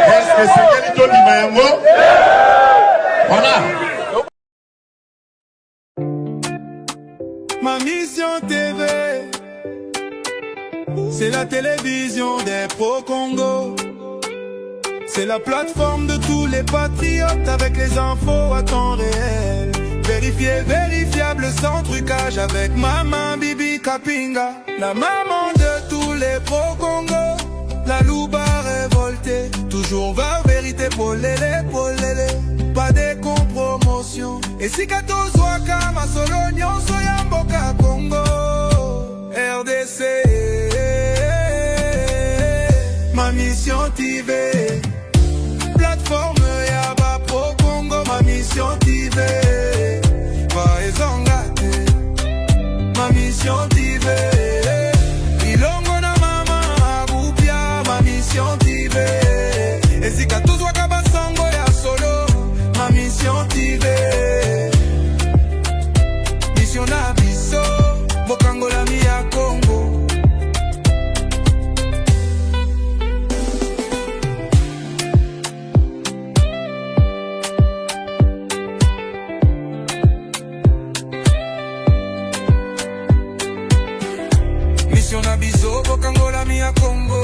Est-ce que c'est quel ito lima yango? Voilà. Ma mission TV, c'est la télévision des pro-Congo. C'est la plateforme de tous les patriotes avec les infos à temps réel. Vérifié, vérifiable, sans trucage avec Maman Bibi Kapinga. La maman de tous les pro-Congo. La louba révoltée, toujours vers vérité pour l'élé, pas de compromotion. Et si kato zwaka ma solonyo soyamboka Congo RDC. Ma mission TV, plateforme yaba pro Congo. Ma mission TV, ma mission TV, ilongo na mama abupia. Ma mission TV, ezika tuzwa kabasango ya solo. Ma mission TV, mission na biso bokangola mi ya Congo. Na biso bokangola mi ya Congo.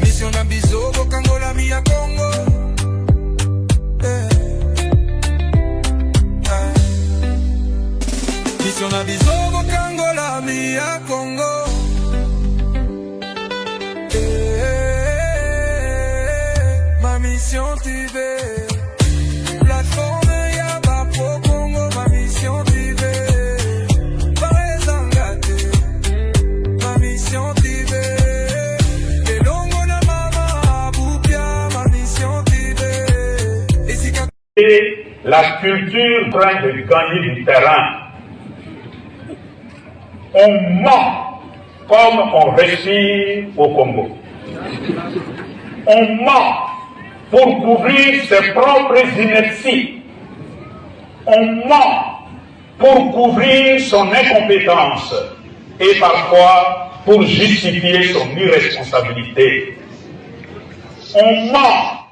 Mission na biso bokangola mi ya Congo. Mission na biso bokangola mi ya Congo. Ma mission TV, plateforme pro-Congo. Ma mission TV, pas les engagés. Ma mission la culture en train de gagner du terrain. On ment comme on respire au Congo. On ment pour couvrir ses propres inerties. On ment pour couvrir son incompétence et parfois pour justifier son irresponsabilité. On ment